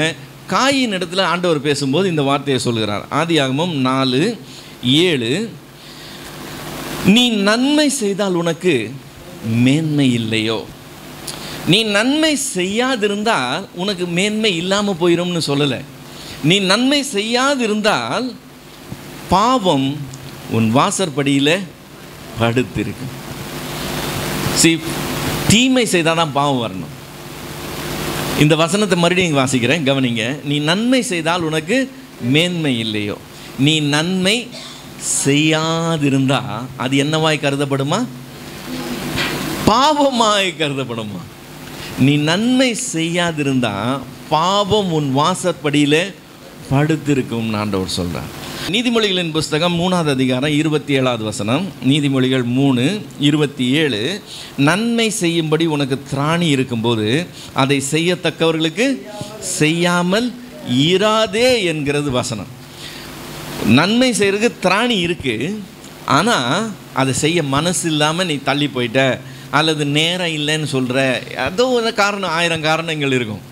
காயின் இடத்துல ஆண்டவர் பேசும்போது இந்த வார்த்தையை சொல்கிறார். ஆதியாகமம் 4:7, நீ நன்மை செய்தால் உனக்கு மேன்மை இல்லையோ? நீ நன்மை செய்யாதிருந்தால் உனக்கு மேன்மை இல்லாமல் போயிடும்னு சொல்லலை. நீ நன்மை செய்யாதிருந்தால் பாவம் உன் வாசற்படியில் படுத்திருக்கு. தீமை செய்தால் தான் பாவம் வரணும். இந்த வசனத்தை மறுபடியும் வாசிக்கிறேன், கவனிங்க. நீ நன்மை செய்தால் உனக்கு மேன்மை இல்லையோ? நீ நன்மை செய்யாதிருந்தா அது என்னவாய் கருதப்படுமா? பாவமாய் கருதப்படுமா? நீ நன்மை செய்யாதிருந்தா பாவம் உன் வாசற்படியில் படுத்திருக்கும் ஆண்டவர் சொல்கிறார். நீதிமொழிகளின் புஸ்தகம் 3வது அதிகாரம் 27வது வசனம். நீதிமொழிகள் 3:27, நன்மை செய்யும்படி உனக்கு திராணி இருக்கும்போது அதை செய்யத்தக்கவர்களுக்கு செய்யாமல் இராதே என்கிறது வசனம். நன்மை செய்கிறதுக்கு திராணி இருக்குது, ஆனால் அதை செய்ய மனசு இல்லாமல் நீ தள்ளி போயிட்ட, அல்லது நேரம் இல்லைன்னு சொல்கிற, ஏதோ ஒரு காரணம், 1000 காரணங்கள் இருக்கும்.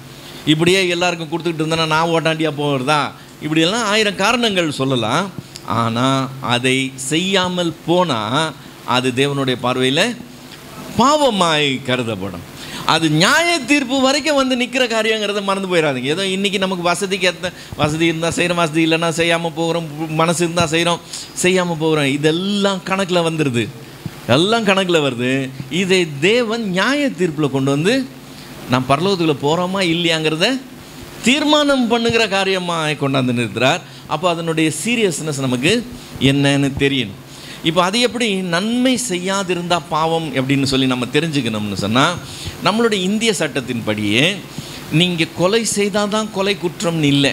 இப்படியே எல்லாருக்கும் கொடுத்துக்கிட்டு இருந்தேன்னா நான் ஓட்டாண்டியாக போகிறதா, இப்படியெல்லாம் 1000 காரணங்கள் சொல்லலாம். ஆனால் அதை செய்யாமல் போனால் அது தேவனுடைய பார்வையில் பாவமாய் கருதப்படும். அது நியாய தீர்ப்பு வரைக்கும் வந்து நிற்கிற காரியங்கிறத மறந்து போயிடாதீங்க. ஏதோ இன்றைக்கி நமக்கு வசதிக்கு வசதி இருந்தால் செய்கிறோம், வசதி இல்லைன்னா செய்யாமல் போகிறோம், மனசு இருந்தால் செய்கிறோம், செய்யாமல் போகிறோம். இதெல்லாம் கணக்கில் வந்துடுது, எல்லாம் கணக்கில் வருது. இதை தேவன் நியாய தீர்ப்பில் கொண்டு வந்து நான் பரலோகத்துக்குள்ளே போகிறோமா இல்லையாங்கிறத தீர்மானம் பண்ணுகிற காரியமாக கொண்டாந்து நிறுத்துகிறார். அப்போ அதனுடைய சீரியஸ்னஸ் நமக்கு என்னன்னு தெரியணும். இப்போ அது எப்படி நன்மை செய்யாதிருந்தால் பாவம் எப்படின்னு சொல்லி நம்ம தெரிஞ்சுக்கணும்னு சொன்னால், நம்மளுடைய இந்திய சட்டத்தின்படியே நீங்கள் கொலை செய்தால் தான் கொலை குற்றம்னு இல்லை.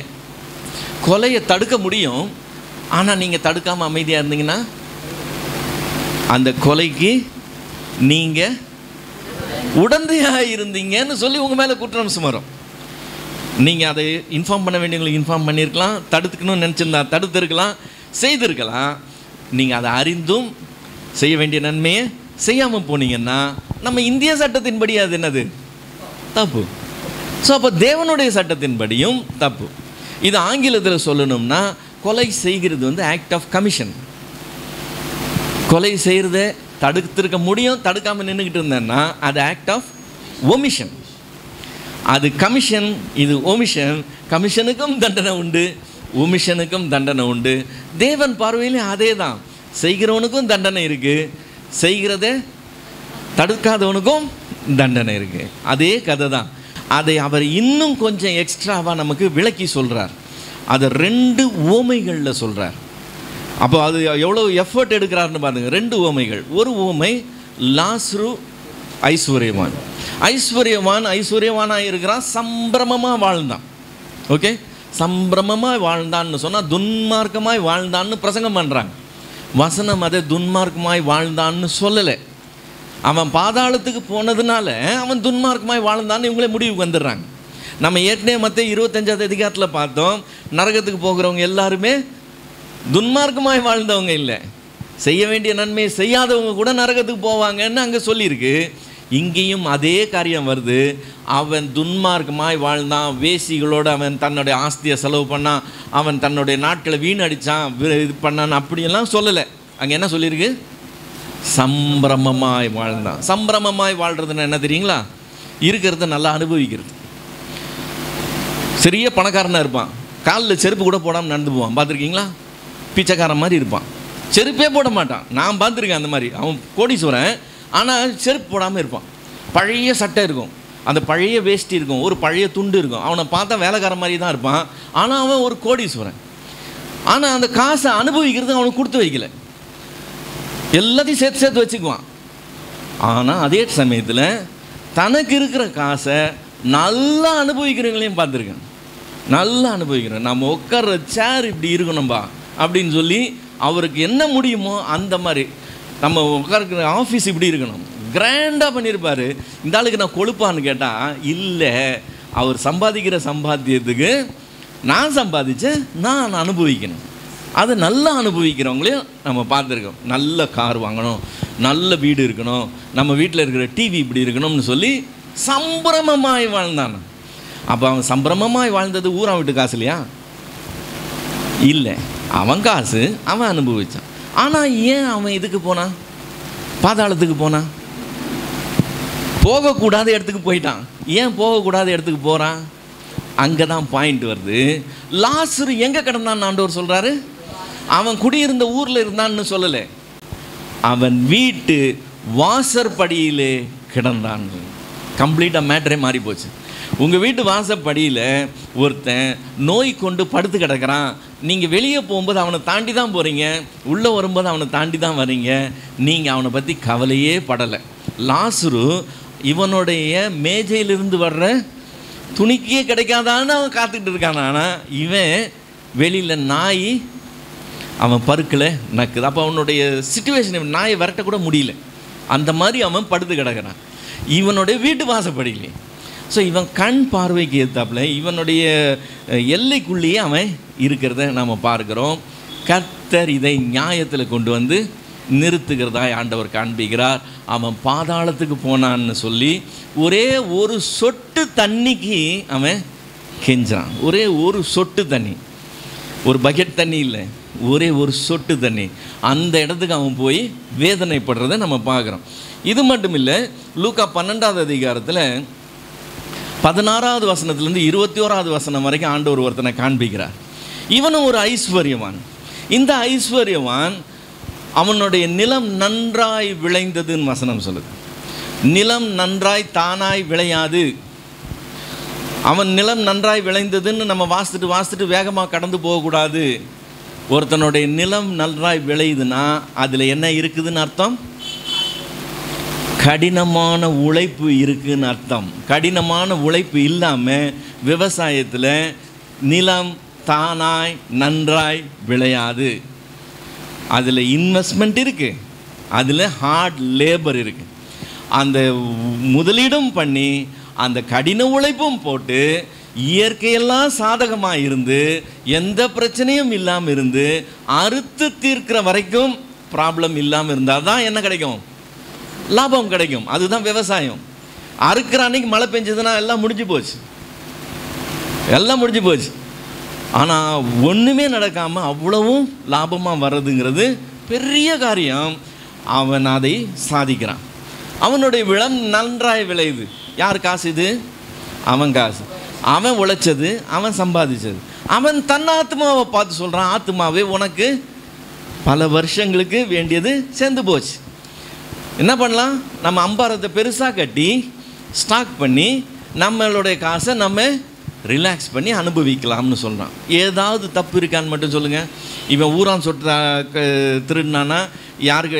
கொலையை தடுக்க முடியும், ஆனால் நீங்கள் தடுக்காமல் அமைதியாக இருந்தீங்கன்னா அந்த கொலைக்கு நீங்கள் உடந்தையாக இருந்தீங்கன்னு சொல்லி உங்கள் மேலே குற்றம் சுமரும். நீங்கள் அதை இன்ஃபார்ம் பண்ண வேண்டியவங்களுக்கு இன்ஃபார்ம் பண்ணியிருக்கலாம், தடுத்துக்கணும்னு நினச்சிருந்தா தடுத்துருக்கலாம், செய்திருக்கலாம். நீங்கள் அதை அறிந்தும் செய்ய வேண்டிய நன்மையை செய்யாமல் போனீங்கன்னா நம்ம இந்திய சட்டத்தின்படி அது என்னது? தப்பு. ஸோ அப்போ தேவனுடைய சட்டத்தின்படியும் தப்பு. இது ஆங்கிலத்தில் சொல்லணும்னா, கொலை செய்கிறது வந்து ஆக்ட் ஆஃப் கமிஷன். கொலை செய்கிறத தடுத்திருக்க முடியும், தடுக்காமல் நின்றுக்கிட்டு இருந்தேன்னா அது ஆக்ட் ஆஃப் ஒமிஷன். அது கமிஷன், இது ஒமிஷன். கமிஷனுக்கும் தண்டனை உண்டு, ஒமிஷனுக்கும் தண்டனை உண்டு. தேவன் பார்வையிலே அதே தான். செய்கிறவனுக்கும் தண்டனை இருக்குது, செய்கிறத தடுக்காதவனுக்கும் தண்டனை இருக்குது. அதே கதை தான். அதை அவர் இன்னும் கொஞ்சம் எக்ஸ்ட்ராவாக நமக்கு விளக்கி சொல்கிறார். அதை 2 உவமைகளில் சொல்கிறார். அப்போ அது எவ்வளோ எஃபர்ட் எடுக்கிறாருன்னு பாருங்கள். 2 உவமைகள். ஒரு உவமை லாசரு ஐஸ்வர்யவான். ஐஸ்வர்யவானாக இருக்கிறான், சம்பிரமமாக வாழ்ந்தான். ஓகே, சம்பிரமமாக வாழ்ந்தான்னு சொன்னால் துன்மார்க்கமாய் வாழ்ந்தான்னு பிரசங்கம் பண்ணுறாங்க. வசனம் அதை துன்மார்க்கமாய் வாழ்ந்தான்னு சொல்லலை. அவன் பாதாளத்துக்கு போனதுனால அவன் துன்மார்க்கமாய் வாழ்ந்தான்னு இவங்களே முடிவுக்கு வந்துடுறாங்க. நம்ம ஏற்கனவே மத்திய 25வது அதிகாரத்தில் பார்த்தோம், நரகத்துக்கு போகிறவங்க எல்லாருமே துன்மார்க்கமாய் வாழ்ந்தவங்க இல்லை, செய்ய வேண்டிய நன்மையை செய்யாதவங்க கூட நரகத்துக்கு போவாங்கன்னு அங்கே சொல்லியிருக்கு. இங்கேயும் அதே காரியம் வருது. அவன் துன்மார்க்கமாய் வாழ்ந்தான், வேசிகளோடு அவன் தன்னுடைய ஆஸ்தியை செலவு பண்ணான், அவன் தன்னுடைய நாட்களை வீணடித்தான், இது பண்ணான், அப்படியெல்லாம் சொல்லலை. அங்கே என்ன சொல்லியிருக்கு? சம்பிரமமாய் வாழ்ந்தான். சம்பிரமமாய் வாழ்கிறதுன்னு என்ன தெரியுங்களா? இருக்கிறத நல்லா அனுபவிக்கிறது. பெரிய பணக்காரனாக இருப்பான், காலில் செருப்பு கூட போடாமல் நடந்து போவான், பார்த்துருக்கீங்களா? பிச்சைக்காரன் மாதிரி இருப்பான், செருப்பே போட மாட்டான். நான் பார்த்துருக்கேன் அந்த மாதிரி. அவன் கோடீஸ்வரன், ஆனால் செருப்பு போடாமல் இருப்பான். பழைய சட்டை இருக்கும், அந்த பழைய வேஷ்டி இருக்கும், ஒரு பழைய துண்டு இருக்கும். அவனை பார்த்தா வேலைக்காரன் மாதிரி தான் இருப்பான், ஆனால் அவன் ஒரு கோடீஸ்வரன். ஆனால் அந்த காசை அனுபவிக்கிறது அவனுக்கு கொடுத்து வைக்கல, எல்லாத்தையும் சேர்த்து சேர்த்து வச்சுக்குவான். ஆனால் அதே சமயத்தில் தனக்கு இருக்கிற காசை நல்லா அனுபவிக்கிறவங்களையும் பார்த்துருக்கேன். நல்லா அனுபவிக்கிறேன். நம்ம உட்கார்ற சேர் இப்படி இருக்கணும்பா அப்படின்னு சொல்லி அவருக்கு என்ன முடியுமோ அந்த மாதிரி. நம்ம உட்கார்க்கிற ஆஃபீஸ் இப்படி இருக்கணும், கிராண்டாக பண்ணியிருப்பார். இந்த ஆளுக்கு நான் கொழுப்பான்னு கேட்டால் இல்லை, அவர் சம்பாதிக்கிற சம்பாத்தியத்துக்கு நான் சம்பாதிச்சேன், நான் அனுபவிக்கணும். அதை நல்லா அனுபவிக்கிறவங்களையும் நம்ம பார்த்துருக்கோம். நல்ல கார் வாங்கணும், நல்ல வீடு இருக்கணும், நம்ம வீட்டில் இருக்கிற டிவி இப்படி இருக்கணும்னு சொல்லி சம்பிரமமாய் வாழ்ந்தான். அப்போ அவன் சம்பிரமமாய் வாழ்ந்தது ஊரா வீட்டு காசு இல்லையா? இல்லை, அவன் காசு அவன் அனுபவித்தான். ஆனால் ஏன் அவன் இதுக்கு போனான்? பாதாளத்துக்கு போனான். போகக்கூடாத இடத்துக்கு போயிட்டான். ஏன் போகக்கூடாத இடத்துக்கு போகிறான்? அங்கே தான் பாயிண்ட் வருது. லாசரு எங்கே கிடந்தான்னு ஆண்டவர் சொல்கிறாரு? அவன் குடியிருந்த ஊரில் இருந்தான்னு சொல்லலை, அவன் வீட்டு வாசற்படியிலே கிடந்தான். கம்ப்ளீட்டாக மேட்டரே மாறி போச்சு. உங்கள் வீட்டு வாசப்படியில் ஒருத்தன் நோய் கொண்டு படுத்து கிடக்கிறான். நீங்கள் வெளியே போகும்போது அவனை தாண்டி தான் போகிறீங்க, உள்ளே வரும்போது அவனை தாண்டி தான் வரீங்க. நீங்கள் அவனை பற்றி கவலையே படலை. லாசரு இவனுடைய மேஜையிலிருந்து வர்ற துணிக்கே கிடைக்காதான்னு அவன் காத்துக்கிட்டு இருக்கான். ஆனால் இவன் வெளியில் நாய் அவன் பருக்கில் நக்குது. அப்போ அவனுடைய சிச்சுவேஷன், நாயை விரட்டக்கூட முடியல, அந்த மாதிரி அவன் படுத்து கிடக்கிறான் இவனுடைய வீட்டு வாசப்படியிலே. ஸோ இவன் கண் பார்வைக்கு ஏற்றாப்புல இவனுடைய எல்லைக்குள்ளேயே அவன் இருக்கிறத நாம் பார்க்குறோம். கர்த்தர் இதை நியாயத்தில் கொண்டு வந்து நிறுத்துகிறதாய் ஆண்டவர் காண்பிக்கிறார். அவன் பாதாளத்துக்கு போனான்னு சொல்லி ஒரே ஒரு சொட்டு தண்ணிக்கு அவன் கெஞ்சான். ஒரே ஒரு சொட்டு தண்ணி, ஒரு பக்கெட் தண்ணி இல்லை, ஒரே ஒரு சொட்டு தண்ணி. அந்த இடத்துக்கு அவன் போய் வேதனைப்படுறதை நம்ம பார்க்குறோம். இது மட்டும் இல்லை, லூக்கா 12வது அதிகாரத்தில் 16வது வசனத்துலேருந்து 21வது வசனம் வரைக்கும் ஆண்டவர் ஒருத்தனை காண்பிக்கிறார். இவனும் ஒரு ஐஸ்வர்யவான். இந்த ஐஸ்வர்யவான் அவனுடைய நிலம் நன்றாய் விளைந்ததுன்னு வசனம் சொல்லுது. நிலம் நன்றாய் தானாய் விளையாது. அவன் நிலம் நன்றாய் விளைந்ததுன்னு நம்ம வாசித்துட்டு வேகமாக கடந்து போகக்கூடாது. ஒருத்தனுடைய நிலம் நன்றாய் விளையுதுன்னா அதில் என்ன இருக்குதுன்னு அர்த்தம்? கடினமான உழைப்பு இருக்குதுன்னு அர்த்தம். கடினமான உழைப்பு இல்லாமல் விவசாயத்தில் நிலம் தானாய் நன்றாய் விளையாது. அதில் இன்வெஸ்ட்மெண்ட் இருக்குது, அதில் ஹார்ட் லேபர் இருக்குது. அந்த முதலீடும் பண்ணி அந்த கடின உழைப்பும் போட்டு இயற்கையெல்லாம் சாதகமாக இருந்து எந்த பிரச்சனையும் இல்லாமல் இருந்து அறுத்து தீர்க்கிற வரைக்கும் ப்ராப்ளம் இல்லாமல் இருந்தால் தான் என்ன கிடைக்கும்? லாபம் கிடைக்கும். அதுதான் விவசாயம். அறுக்கிற அன்னைக்கு மழை பெஞ்சதுன்னா எல்லாம் முடிஞ்சு போச்சு, எல்லாம் முடிஞ்சு போச்சு. ஆனால் ஒன்றுமே நடக்காமல் அவ்வளவும் லாபமாக வர்றதுங்கிறது பெரிய காரியம். அவன் அதை சாதிக்கிறான். அவனுடைய விளம் நன்றாய் விளையுது. யார் காசு இது? அவன் காசு, அவன் உழைச்சது, அவன் சம்பாதிச்சது. அவன் தன் ஆத்மாவை பார்த்து சொல்கிறான், ஆத்மாவே உனக்கு பல வருஷங்களுக்கு வேண்டியது சேர்ந்து போச்சு. என்ன பண்ணலாம்? நம்ம அம்பாரத்தை பெருசாக கட்டி ஸ்டாக் பண்ணி நம்மளுடைய காசை நம்ம ரிலாக்ஸ் பண்ணி அனுபவிக்கலாம்னு சொல்கிறான். ஏதாவது தப்பு இருக்கான்னு மட்டும் சொல்லுங்கள். இவன் ஊரான் சொட்டு திருடினானா,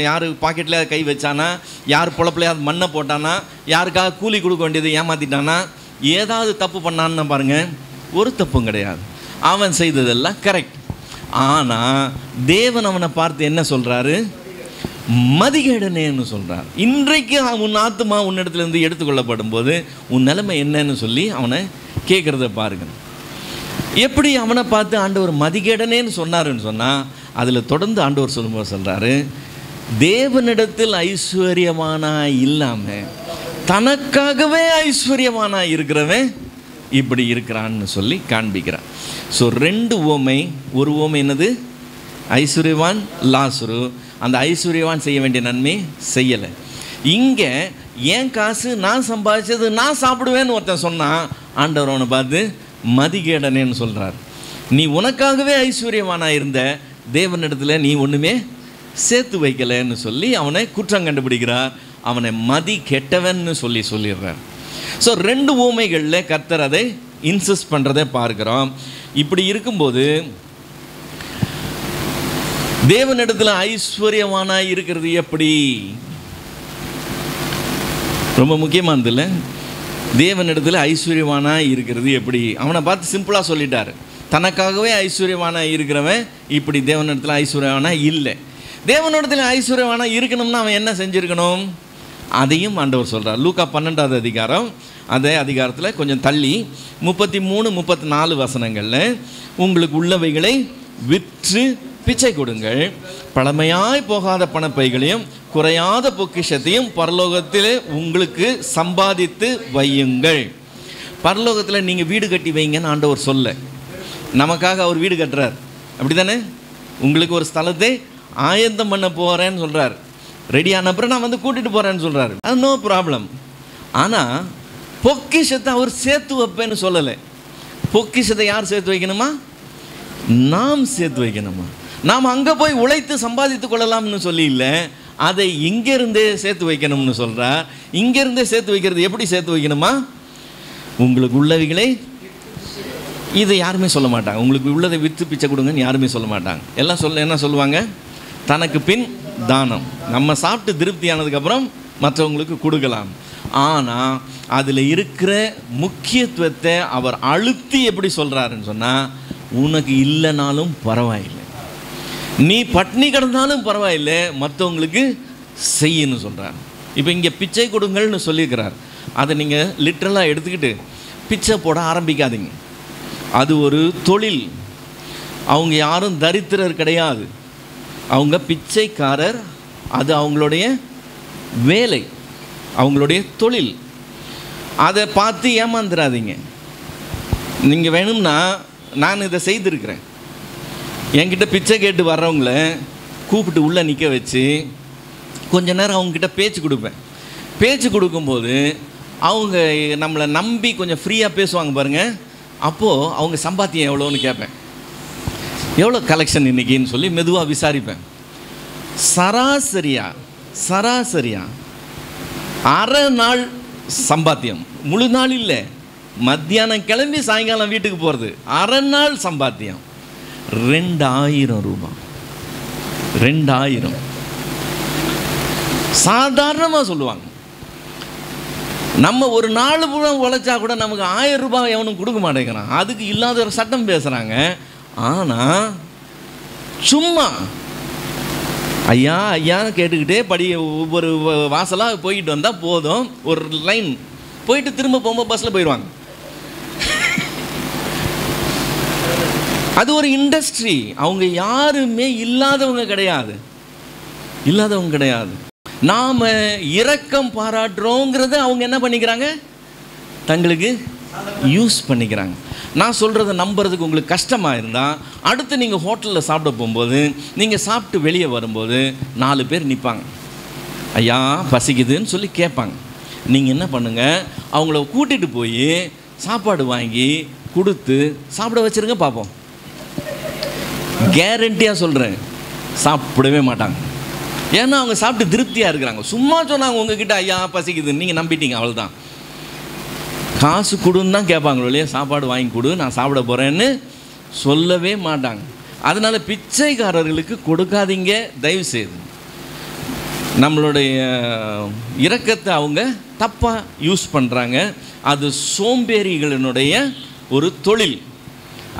யார் பாக்கெட்டில் கை வச்சானா, யார் பொழப்பிலையாவது மண்ணை போட்டானா, யாருக்காக கூலி கொடுக்க வேண்டியது ஏமாற்றிட்டானா, ஏதாவது தப்பு பண்ணான்னு பாருங்கள், ஒரு தப்பும் கிடையாது. அவன் செய்ததெல்லாம் கரெக்ட். ஆனால் தேவன் அவனை பார்த்து என்ன சொல்கிறாரு? மதிகேடனேன்னு சொல்கிறார். இன்றைக்கு உன் ஆத்துமா உன்னிடத்துலேருந்து எடுத்துக்கொள்ளப்படும் போது உன் நிலைமை என்னன்னு சொல்லி அவனை கேட்குறத பாருங்க. எப்படி அவனை பார்த்து ஆண்டவர் மதிகேடனேன்னு சொன்னாருன்னு சொன்னால், அதில் தொடர்ந்து ஆண்டவர் சொல்லும்போது சொல்கிறாரு, தேவனிடத்தில் ஐஸ்வர்யமானா இல்லாமல் தனக்காகவே ஐஸ்வர்யமானா இருக்கிறவன் இப்படி இருக்கிறான்னு சொல்லி காண்பிக்கிறான். ஸோ 2 உவமை. ஒரு உவமை என்னது? ஐஸ்வர்யவான் லாசரு. அந்த ஐஸ்வர்யவான் செய்ய வேண்டிய நன்மை செய்யலை. இங்கே ஏன் காசு நான் சம்பாதிச்சது நான் சாப்பிடுவேன்னு ஒருத்தன் சொன்னான், ஆண்டவர் அவனை பார்த்து மதிகேடனேன்னு சொல்கிறார். நீ உனக்காகவே ஐஸ்வர்யவானாக இருந்த, தேவனிடத்தில் நீ ஒன்றுமே சேர்த்து வைக்கலைன்னு சொல்லி அவனை குற்றம் கண்டுபிடிக்கிறார். அவனை மதி கெட்டவன்னு சொல்லிடுறார். ஸோ 2 ஊமைகளில் கர்த்தர் அதை இன்சிஸ்ட் பண்ணுறதை பார்க்குறோம். இப்படி இருக்கும்போது தேவனிடத்தில் ஐஸ்வர்யவானாக இருக்கிறது எப்படி? ரொம்ப முக்கியமானது இல்லை? தேவனிடத்தில் ஐஸ்வர்யவானாக இருக்கிறது எப்படி? அவனை பார்த்து சிம்பிளாக சொல்லிட்டார். தனக்காகவே ஐஸ்வர்யவானாக இருக்கிறவன் இப்படி தேவனிடத்தில் ஐஸ்வர்யவானாக இல்லை. தேவனிடத்தில் ஐஸ்வர்யவானாக இருக்கணும்னா அவன் என்ன செஞ்சுருக்கணும்? அதையும் ஆண்டவர் சொல்கிறார். லூக்கா 12வது அதிகாரம், அதே அதிகாரத்தில் கொஞ்சம் தள்ளி 33, 34 வசனங்களில் உங்களுக்கு உள்ளவைகளை விற்று பிச்சை கொடுங்கள், பழமையாய் போகாத பணப்பைகளையும் குறையாத பொக்கிஷத்தையும் பரலோகத்திலே உங்களுக்கு சம்பாதித்து வையுங்கள். பரலோகத்தில் நீங்கள் வீடு கட்டி வைங்கன்னு ஆண்டவர் சொல்ல, நமக்காக அவர் வீடு கட்டுறார். அப்படி தானே? உங்களுக்கு ஒரு ஸ்தலத்தை ஆயத்தம் பண்ண போகிறேன்னு சொல்கிறார். ரெடியான அப்புறம் நான் வந்து கூட்டிகிட்டு போகிறேன்னு சொல்கிறாரு. அது நோ ப்ராப்ளம். ஆனால் பொக்கிஷத்தை அவர் சேர்த்து வைப்பேன்னு சொல்லலை. பொக்கிஷத்தை யார் சேர்த்து வைக்கணுமா? நாம் சேர்த்து வைக்கணுமா? நாம் அங்கே போய் உழைத்து சம்பாதித்து கொள்ளலாம்னு சொல்லி இல்லை, அதை இங்கேருந்தே சேர்த்து வைக்கணும்னு சொல்கிறார். இங்கேருந்தே சேர்த்து வைக்கிறது எப்படி சேர்த்து வைக்கணுமா? உங்களுக்கு உள்ளவைகளை, இதை யாருமே சொல்ல மாட்டாங்க. உங்களுக்கு உள்ளதை விற்று பிச்சை கொடுங்கன்னு யாருமே சொல்ல மாட்டாங்க. எல்லாம் என்ன சொல்லுவாங்க? தனக்கு பின் தானம். நம்ம சாப்பிட்டு திருப்தி ஆனதுக்கப்புறம் மற்றவங்களுக்கு கொடுக்கலாம். ஆனால் அதில் இருக்கிற முக்கியத்துவத்தை அவர் அழுத்தி எப்படி சொல்கிறாருன்னு சொன்னால், உனக்கு இல்லைனாலும் பரவாயில்லை, நீ பட்னி கிடந்தாலும் பரவாயில்லை, மற்றவங்களுக்கு செய்யன்னு சொல்கிறார். இப்போ இங்கே பிச்சை கொடுங்கள்னு சொல்லியிருக்கிறார். அதை நீங்கள் லிட்ரலாக எடுத்துக்கிட்டு பிச்சை போட ஆரம்பிக்காதீங்க. அது ஒரு தொழில். அவங்க யாரும் தரித்திரர் கிடையாது, அவங்க பிச்சைக்காரர். அது அவங்களுடைய வேலை, அவங்களுடைய தொழில். அதை பார்த்து ஏமாந்துடாதீங்க. நீங்கள் வேணும்னா நான் இதை செய்திருக்கிறேன். என்கிட்ட பிச்சை கேட்டு வர்றவங்கள கூப்பிட்டு உள்ளே நிற்க வச்சு கொஞ்ச நேரம் அவங்கக்கிட்ட பேச்சு கொடுப்பேன். பேச்சு கொடுக்கும்போது அவங்க நம்மளை நம்பி கொஞ்சம் ஃப்ரீயாக பேசுவாங்க பாருங்கள். அப்போது அவங்க சம்பாத்தியம் எவ்வளோன்னு கேட்பேன். எவ்வளோ கலெக்ஷன் இன்றைக்கின்னு சொல்லி மெதுவாக விசாரிப்பேன். சராசரியா அரை நாள் சம்பாத்தியம், முழு நாள் இல்லை, மத்தியானம் கிளம்பி சாயங்காலம் வீட்டுக்கு போகிறது, அரை நாள் சம்பாத்தியம் 2000 ரூபாய். 2000 சாதாரணமாக சொல்லுவாங்க. நம்ம ஒரு நாலு புறம் உழைச்சா கூட நமக்கு 1000 ரூபாய் எவனும் கொடுக்க மாட்டேங்கிறான். அதுக்கு இல்லாத ஒரு சட்டம் பேசுகிறாங்க. ஆனால் சும்மா ஐயா ஐயான்னு கேட்டுக்கிட்டே ஒவ்வொரு வாசலாக போய்கிட்டு வந்தால் போதும். ஒரு லைன் போயிட்டு திரும்ப போகும்போது பஸ்ஸில் போயிடுவாங்க. அது ஒரு இண்டஸ்ட்ரி. அவங்க யாருமே இல்லாதவங்க கிடையாது. நாம் இரக்கம் பாராட்டுறோங்கிறத அவங்க என்ன பண்ணிக்கிறாங்க? தங்களுக்கு யூஸ் பண்ணிக்கிறாங்க. நான் சொல்கிறத நம்புறதுக்கு உங்களுக்கு கஷ்டமாக இருந்தால், அடுத்து நீங்கள் ஹோட்டலில் சாப்பிட போகும்போது, நீங்கள் சாப்பிட்டு வெளியே வரும்போது 4 பேர் நிற்பாங்க. ஐயா பசிக்குதுன்னு சொல்லி கேட்பாங்க. நீங்கள் என்ன பண்ணுங்கள்? அவங்கள கூட்டிகிட்டு போய் சாப்பாடு வாங்கி கொடுத்து சாப்பிட வச்சுருங்க பார்ப்போம். கேரண்டியாக சொல்கிறேன், சாப்பிடவே மாட்டாங்க. ஏன்னா அவங்க சாப்பிட்டு திருப்தியாக இருக்கிறாங்க. சும்மா சொன்னாங்க உங்ககிட்ட ஐயா பசிக்குதுன்னு, நீங்கள் நம்பிட்டீங்க, அவ்வளோதான். காசு கொடுன்னு தான் கேட்பாங்களோ இல்லையா, சாப்பாடு வாங்கி கொடு நான் சாப்பிட போகிறேன்னு சொல்லவே மாட்டாங்க. அதனால் பிச்சைக்காரர்களுக்கு கொடுக்காதீங்க தயவு செய்து. நம்மளுடைய இரக்கத்தை அவங்க தப்பாக யூஸ் பண்ணுறாங்க. அது சோம்பேறிகளினுடைய ஒரு தொழில்.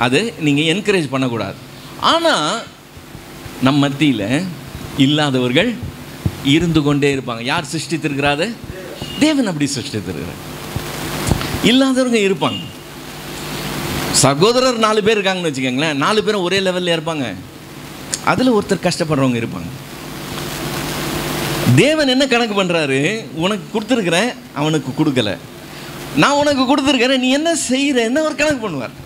அது நீங்கள் என்கரேஜ் பண்ணக்கூடாது. ஆனால் நம்ம மத்தியில் இல்லாதவர்கள் இருந்து கொண்டே இருப்பாங்க. யார் சிருஷ்டித்திருக்கிறாரு? தேவன் அப்படி சிருஷ்டித்திருக்கிறார். இல்லாதவங்க இருப்பாங்க. சகோதரர் 4 பேர் இருக்காங்கன்னு வச்சுக்கோங்களேன், 4 பேரும் ஒரே லெவலில் இருப்பாங்க. அதில் ஒருத்தர் கஷ்டப்படுறவங்க இருப்பாங்க. தேவன் என்ன கணக்கு பண்ணுறாரு? உனக்கு கொடுத்துருக்குறேன், அவனுக்கு கொடுக்கல. நான் உனக்கு கொடுத்துருக்கிறேன், நீ என்ன செய்கிற, என்ன ஒரு கணக்கு பண்ணுவார்.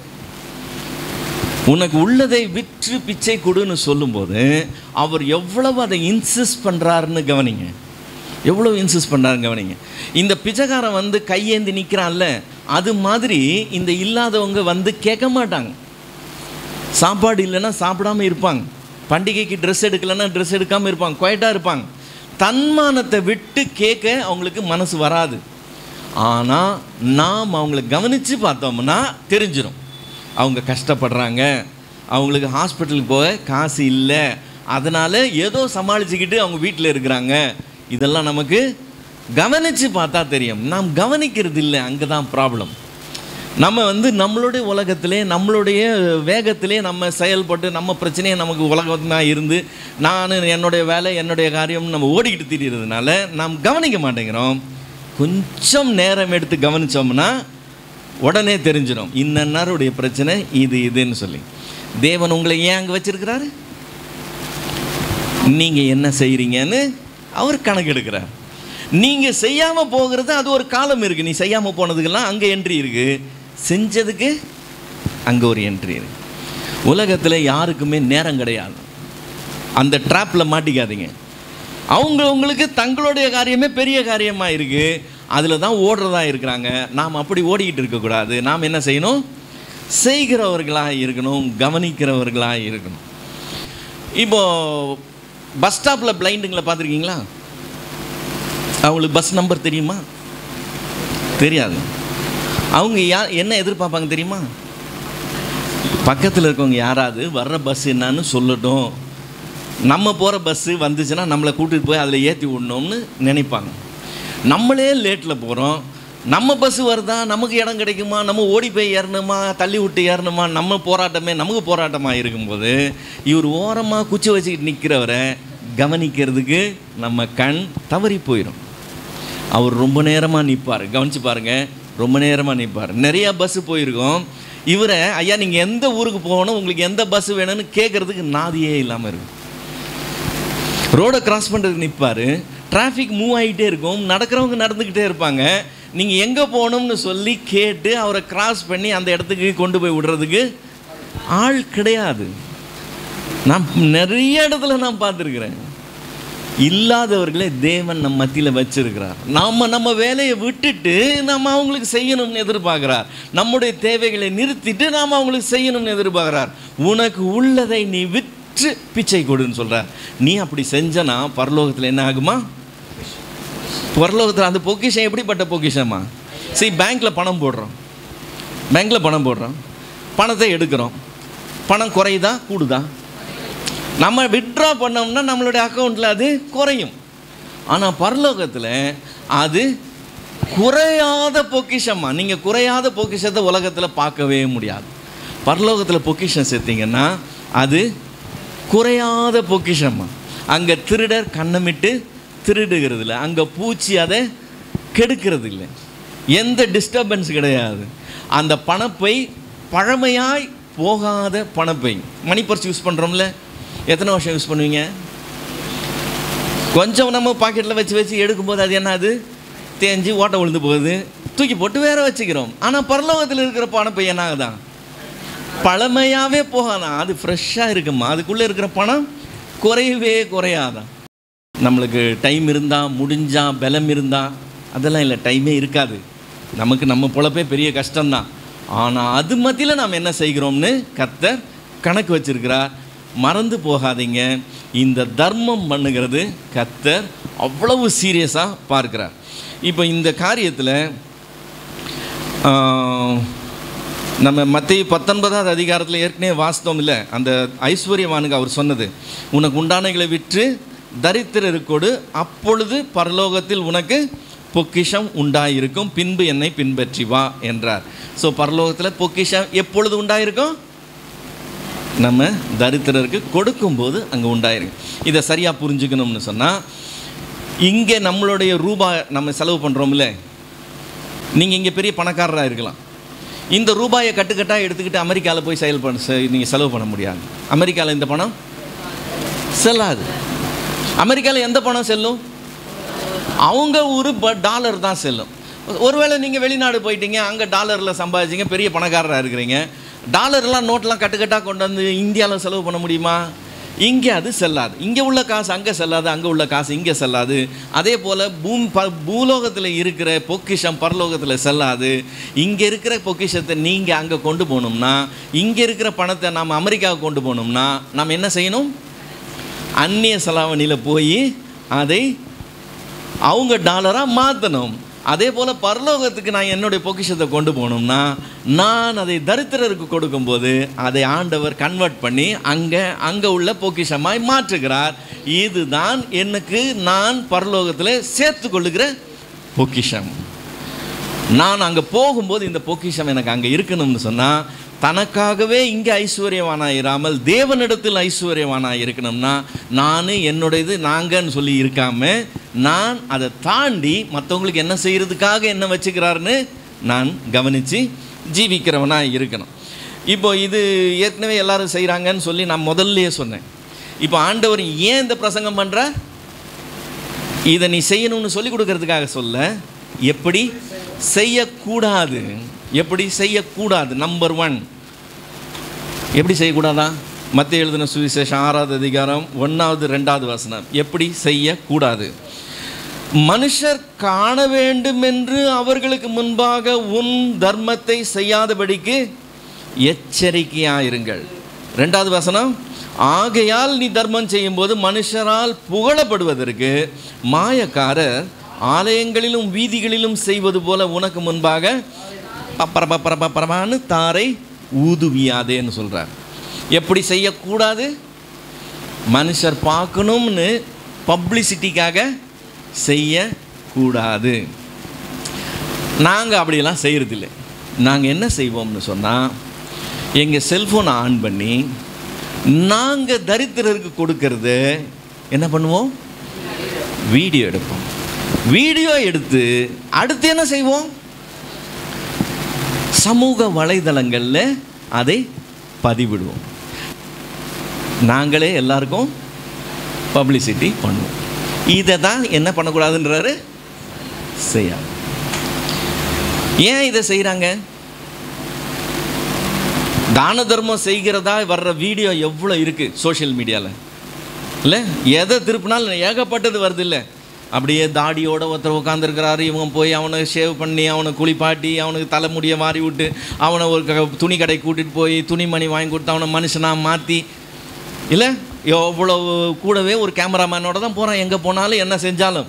உனக்கு உள்ளதை விற்று பிச்சை கொடுன்னு சொல்லும்போது அவர் எவ்வளவு அதை இன்சிஸ்ட் பண்ணுறாருன்னு கவனிங்க. எவ்வளோ இன்சிஸ்ட் பண்ணுறாருன்னு கவனிங்க. இந்த பிச்சைக்காரன் வந்து கையேந்தி நிற்கிறான்ல, அது மாதிரி இந்த இல்லாதவங்க வந்து கேட்க மாட்டாங்க. சாப்பாடு இல்லைன்னா சாப்பிடாமல் இருப்பாங்க. பண்டிகைக்கு ட்ரெஸ் எடுக்கலைன்னா ட்ரெஸ் எடுக்காமல் இருப்பாங்க. குவைட்டாக இருப்பாங்க. தன்மானத்தை விட்டு கேட்க அவங்களுக்கு மனசு வராது. ஆனால் நாம் அவங்கள கவனித்து பார்த்தோம்னா தெரிஞ்சிடும். அவங்க கஷ்டப்படுறாங்க, அவங்களுக்கு ஹாஸ்பிட்டலுக்கு போக காசு இல்லை, அதனால் ஏதோ சமாளிச்சுக்கிட்டு அவங்க வீட்டில் இருக்கிறாங்க. இதெல்லாம் நமக்கு கவனித்து பார்த்தா தெரியும். நாம் கவனிக்கிறது இல்லை, அங்கே தான் ப்ராப்ளம். நம்ம வந்து நம்மளுடைய உலகத்திலே நம்மளுடைய வேகத்திலே நம்ம செயல்பட்டு நம்ம பிரச்சனையை நமக்கு உலகமாக இருந்து நான் என்னுடைய வேலை என்னுடைய காரியம் நம்ம ஓடிக்கிட்டு திரிகிறதுனால நாம் கவனிக்க மாட்டேங்கிறோம். கொஞ்சம் நேரம் எடுத்து கவனித்தோம்னா உடனே தெரிஞ்சிடும் இன்னன்னாருடைய பிரச்சனை இதுன்னு சொல்லி. தேவன் உங்களை ஏன் அங்கே வச்சிருக்கிறாரு? நீங்கள் என்ன செய்கிறீங்கன்னு அவர் கணக்கு எடுக்கிறார். நீங்கள் செய்யாமல் போகிறது அது ஒரு காலம் இருக்குது. நீ செய்யாமல் போனதுக்கெல்லாம் அங்கே என்ட்ரி இருக்குது, செஞ்சதுக்கு அங்கே ஒரு என்ட்ரி இருக்குது. உலகத்தில் யாருக்குமே நேரம் கிடையாது. அந்த ட்ராப்பில் மாட்டிக்காதீங்க. அவங்களுக்கு தங்களுடைய காரியமே பெரிய காரியமாக இருக்குது, அதில் தான் ஓடுறதா இருக்கிறாங்க. நாம் அப்படி ஓடிக்கிட்டு இருக்கக்கூடாது. நாம் என்ன செய்யணும்? செய்கிறவர்களாக இருக்கணும், கவனிக்கிறவர்களாக இருக்கணும். இப்போது பஸ் ஸ்டாப்பில் பிளைண்டுங்களை பார்த்துருக்கீங்களா? அவங்களுக்கு பஸ் நம்பர் தெரியுமா? தெரியாது. அவங்க என்ன எதிர்பார்ப்பாங்க தெரியுமா? பக்கத்தில் இருக்கவங்க யாராவது வர்ற பஸ் என்னன்னு சொல்லட்டும், நம்ம போகிற பஸ்ஸு வந்துச்சுன்னா நம்மளை கூட்டிகிட்டு போய் அதில் ஏற்றி விடணும்னு நினைப்பாங்க. நம்மளே லேட்டில் போகிறோம், நம்ம பஸ்ஸு வருதா, நமக்கு இடம் கிடைக்குமா, நம்ம ஓடி போய் ஏறணுமா, தள்ளி விட்டு ஏறணுமா, நம்ம போராட்டமே நமக்கு போராட்டமாக இருக்கும்போது இவர் ஓரமாக குச்சி வச்சுக்கிட்டு நிற்கிறவரை கவனிக்கிறதுக்கு நம்ம கண் தவறி போயிடும். அவர் ரொம்ப நேரமாக நிற்பார். கவனித்து பாருங்கள், ரொம்ப நேரமாக நிற்பார். நிறையா பஸ்ஸு போயிருக்கோம். இவரை ஐயா நீங்கள் எந்த ஊருக்கு போகணும், உங்களுக்கு எந்த பஸ்ஸு வேணும்னு கேட்குறதுக்கு நாதியே இல்லாமல் இருக்கும். ரோடை கிராஸ் பண்ணுறதுக்கு நிற்பார். டிராஃபிக் மூவ் ஆகிட்டே இருக்கும், நடக்கிறவங்க நடந்துக்கிட்டே இருப்பாங்க. நீங்கள் எங்கே போகணும்னு சொல்லி கேட்டு அவரை கிராஸ் பண்ணி அந்த இடத்துக்கு கொண்டு போய் விடுறதுக்கு ஆள் கிடையாது. நான் நிறைய இடத்துல நான் பார்த்துருக்குறேன். இல்லாதவர்களே தேவன் நம்ம மத்தியில் வச்சிருக்கிறார். நம்ம வேலையை விட்டுட்டு நம்ம அவங்களுக்கு செய்யணும்னு எதிர்பார்க்குறார். நம்முடைய தேவைகளை நிறுத்திட்டு நாம் அவங்களுக்கு செய்யணும்னு எதிர்பார்க்குறார். உனக்கு உள்ளதை நீ விற்று பிச்சை கொடுன்னு சொல்கிறார். நீ அப்படி செஞ்சனா பரலோகத்தில் என்ன ஆகுமா? பரலோகத்தில் அந்த பொக்கிஷம் எப்படிப்பட்ட பொக்கிஷமா? சரி, பேங்க்கில் பணம் போடுறோம், பணத்தை எடுக்கிறோம், பணம் குறையுதா கூடுதா? நம்ம வித்ட்ரா பண்ணோம்னா நம்மளுடைய அக்கௌண்ட்டில் அது குறையும். ஆனால் பரலோகத்தில் அது குறையாத பொக்கிஷமா. நீங்கள் குறையாத பொக்கிஷத்தை உலகத்தில் பார்க்கவே முடியாது. பரலோகத்தில் பொக்கிஷம் சேர்த்திங்கன்னா அது குறையாத பொக்கிஷமா. அங்கே திருடர் கண்ணமிட்டு திருடுகிறது இல்லை, அங்கே பூச்சி அதை கெடுக்கிறது இல்லை, எந்த டிஸ்டர்பன்ஸ் கிடையாது. அந்த பணப்பை பழமையாய் போகாத பணப்பை. மணி பர்ஸ் யூஸ் பண்ணுறோம்ல, எத்தனை வருஷம் யூஸ் பண்ணுவீங்க? கொஞ்சம் நம்ம பாக்கெட்டில் வச்சு எடுக்கும்போது அது என்ன, அது தேஞ்சு ஓட்டை விழுந்து போகுது, தூக்கி போட்டு வேற வச்சுக்கிறோம். ஆனால் பரலோகத்தில் இருக்கிற பணப்பை என்ன ஆகுதான்? பழமையாகவே போகாதான், அது ஃப்ரெஷ்ஷாக இருக்குமா. அதுக்குள்ளே இருக்கிற பணம் குறையவே குறையாதான். நம்மளுக்கு டைம் இருந்தால், முடிஞ்சால், பலம் இருந்தால், அதெல்லாம் இல்லை, டைமே இருக்காது நமக்கு. நம்ம பொழப்பே பெரிய கஷ்டம்தான். ஆனால் அது மத்தியில் நாம் என்ன செய்கிறோம்னு கர்த்தர் கணக்கு வச்சிருக்கிறார். மறந்து போகாதீங்க, இந்த தர்மம் பண்ணுகிறது கர்த்தர் அவ்வளவு சீரியஸாக பார்க்கிறார். இப்போ இந்த காரியத்தில் நம்ம மத்தேயு 19ஆவது அதிகாரத்தில் ஏற்கனவே வாஸ்தவம் இல்லை, அந்த ஐஸ்வர்யவானுக்கு அவர் சொன்னது, உனக்கு உண்டானங்களை விற்று தரித்திரருக்கு கொடு, அப்பொழுது பரலோகத்தில் உனக்கு பொக்கிஷம் உண்டாயிருக்கும், பின்பு என்னை பின்பற்றி வா என்றார். ஸோ பரலோகத்தில் பொக்கிஷம் எப்பொழுது உண்டாயிருக்கும்? நம்ம தரித்திரருக்கு கொடுக்கும்போது அங்கே உண்டாயிருக்கு. இதை சரியாக புரிஞ்சுக்கணும்னு சொன்னால், இங்கே நம்மளுடைய ரூபாய் நம்ம செலவு பண்ணுறோம்ல, நீங்கள் இங்கே பெரிய பணக்காரராக இருக்கலாம், இந்த ரூபாயை கட்டுக்கட்டாக எடுத்துக்கிட்டு அமெரிக்காவில் போய் நீங்கள் செலவு பண்ண முடியாது. அமெரிக்காவில் இந்த பணம் செல்லாது. அமெரிக்காவில் எந்த பணம் செல்லும்? அவங்க ஒரு டாலர் தான் செல்லும். ஒருவேளை நீங்கள் வெளிநாடு போயிட்டீங்க, அங்கே டாலரில் சம்பாதிச்சிங்க, பெரிய பணக்காரராக இருக்கிறீங்க, டாலர்லாம் நோட்டெலாம் கட்டுக்கட்டாக கொண்டு வந்து இந்தியாவில் செலவு பண்ண முடியுமா? இங்கே அது செல்லாது. இங்கே உள்ள காசு அங்கே செல்லாது, அங்கே உள்ள காசு இங்கே செல்லாது. அதே போல் பூலோகத்தில் இருக்கிற பொக்கிஷம் பரலோகத்தில் செல்லாது. இங்கே இருக்கிற பொக்கிஷத்தை நீங்கள் அங்கே கொண்டு போகணும்னா, இங்கே இருக்கிற பணத்தை நாம் அமெரிக்காவுக்கு கொண்டு போகணும்னா நாம் என்ன செய்யணும்? அந்நிய செலாவணியில் போய் அதை அவங்க டாலராக மாற்றணும். அதே போல் பரலோகத்துக்கு நான் என்னுடைய பொக்கிஷத்தை கொண்டு போகணும்னா, நான் அதை தரித்திரருக்கு கொடுக்கும்போது அதை ஆண்டவர் கன்வெர்ட் பண்ணி அங்கே உள்ள பொக்கிஷமாய் மாற்றுகிறார். இதுதான் எனக்கு நான் பரலோகத்தில் சேர்த்து கொள்ளுகிற பொக்கிஷம். நான் அங்கே போகும்போது இந்த பொக்கிஷம் எனக்கு அங்கே இருக்கணும்னு சொன்னால், தனக்காகவே இங்கே ஐஸ்வர்யவானாக இராமல் தேவனிடத்தில் ஐஸ்வர்யவானாக இருக்கணும்னா, நான் என்னுடையது நாங்கன்னு சொல்லி இருக்காமல், நான் அதை தாண்டி மற்றவங்களுக்கு என்ன செய்கிறதுக்காக என்ன வச்சுக்கிறாருன்னு நான் கவனித்து ஜீவிக்கிறவனாக இருக்கணும். இப்போ இது ஏற்கனவே எல்லோரும் செய்கிறாங்கன்னு சொல்லி நான் முதல்லையே சொன்னேன். இப்போ ஆண்டவர் ஏன் இந்த பிரசங்கம் பண்ணுற? இதை நீ செய்யணும்னு சொல்லி கொடுக்கறதுக்காக சொல்ல, எப்படி செய்யக்கூடாது, எப்படி செய்யக்கூடாது. நம்பர் 1 எப்படி செய்யக்கூடாதா? மத்தேயு எழுதின சுவிசேஷம் 6வது அதிகாரம் 1வது 2வது வசனம். எப்படி செய்யக்கூடாது? மனுஷர் காண வேண்டும் என்று அவர்களுக்கு முன்பாக உன் தர்மத்தை செய்யாதபடிக்கு எச்சரிக்கையாயிருங்கள். 2வது வசனம், ஆகையால் நீ தர்மம் செய்யும்போது மனுஷரால் புகழப்படுவதற்கு மாயக்காரர் ஆலயங்களிலும் வீதிகளிலும் செய்வது போல உனக்கு முன்பாக பப்பரபரன்னு தாரை ஊதுவியாதேன்னு சொல்கிறார். எப்படி செய்யக்கூடாது? மனுஷர் பார்க்கணும்னு பப்ளிசிட்டிக்காக செய்யக்கூடாது. நாங்கள் அப்படியெல்லாம் செய்கிறதில்லை. நாங்கள் என்ன செய்வோம்னு சொன்னால், எங்கள் செல்ஃபோனை ஆன் பண்ணி நாங்கள் தரித்திரருக்கு கொடுக்கறது என்ன பண்ணுவோம்? வீடியோ எடுப்போம். வீடியோ எடுத்து அடுத்து என்ன செய்வோம்? சமூக வலைதளங்களில் அதை பதிவிடுவோம். நாங்களே எல்லாருக்கும் பப்ளிசிட்டி பண்ணுவோம். இதை தான் என்ன பண்ணக்கூடாதுன்றாரு, செய்ய. ஏன் இதை செய்கிறாங்க? தான தர்மம் செய்கிறதா வர்ற வீடியோ எவ்வளோ இருக்குது சோஷியல் மீடியாவில், இல்லை? எதை திருப்பினாலும் ஏகப்பட்டது வருது. இல்லை, அப்படியே தாடியோட ஒருத்தர் உட்காந்துருக்கிறாரு, இவங்க போய் அவனை ஷேவ் பண்ணி அவனை குளிப்பாட்டி அவனுக்கு தலைமுடியை மாறி விட்டு அவனை ஒரு துணி கடை கூட்டிகிட்டு போய் துணிமணி வாங்கி கொடுத்து அவனை மனுஷனாக மாற்றி, இல்லை எவ்வளோ கூடவே ஒரு கேமராமேனோட தான் போகிறான். எங்கே போனாலும் என்ன செஞ்சாலும்.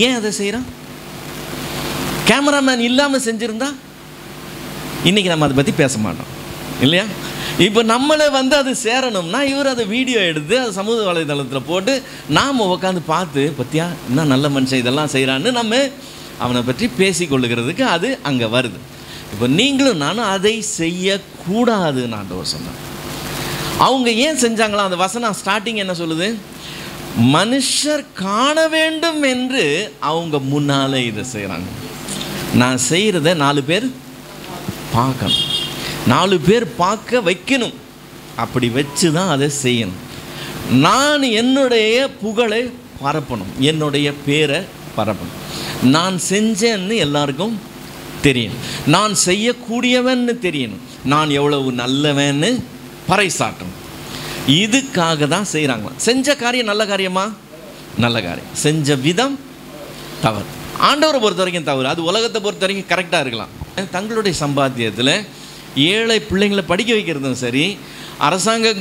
ஏன் அதை செய்கிறான்? கேமராமேன் இல்லாமல் செஞ்சுருந்தா இன்றைக்கி நம்ம அதை பற்றி பேச மாட்டோம், இல்லையா? இப்போ நம்மளை அது சேரணும்னா இவர் அதை வீடியோ எடுத்து அது சமூக வலைதளத்தில் போட்டு நாம் உட்காந்து பார்த்து, பற்றியா இன்னும் நல்ல மனுஷன் இதெல்லாம் செய்கிறான்னு நம்ம அவனை பற்றி பேசிக்கொள்ளுகிறதுக்கு அது அங்கே வருது. இப்போ நீங்களும் நானும் அதை செய்யக்கூடாதுன்னு ஆண்டவர் சொன்னார். அவங்க ஏன் செஞ்சாங்களா? அந்த வசனம் ஸ்டார்டிங் என்ன சொல்லுது? மனுஷர் காண வேண்டும் என்று அவங்க முன்னாலே இதை செய்கிறாங்க. நான் செய்கிறத 4 பேர் பார்க்கணும், 4 பேர் பார்க்க வைக்கணும். அப்படி வச்சு தான் அதை செய்யணும். நான் என்னுடைய புகழை பரப்பணும், என்னுடைய பேரை பரப்பணும். நான் செஞ்சேன்னு எல்லாருக்கும் தெரியணும், நான் செய்யக்கூடியவன்னு தெரியணும், நான் எவ்வளவு நல்லவன்னு பறைசாட்டணும். இதுக்காக தான் செய்கிறாங்க. செஞ்ச காரியம் நல்ல காரியமா? நல்ல காரியம். செஞ்ச விதம் தவறு. ஆண்டவரை பொறுத்த வரைக்கும் தவறு. அது உலகத்தை பொறுத்த வரைக்கும் கரெக்டாக இருக்கலாம். தங்களுடைய சம்பாத்தியத்தில் ஏழை பிள்ளைங்களை படிக்க வைக்கிறதும் சரி, அரசாங்க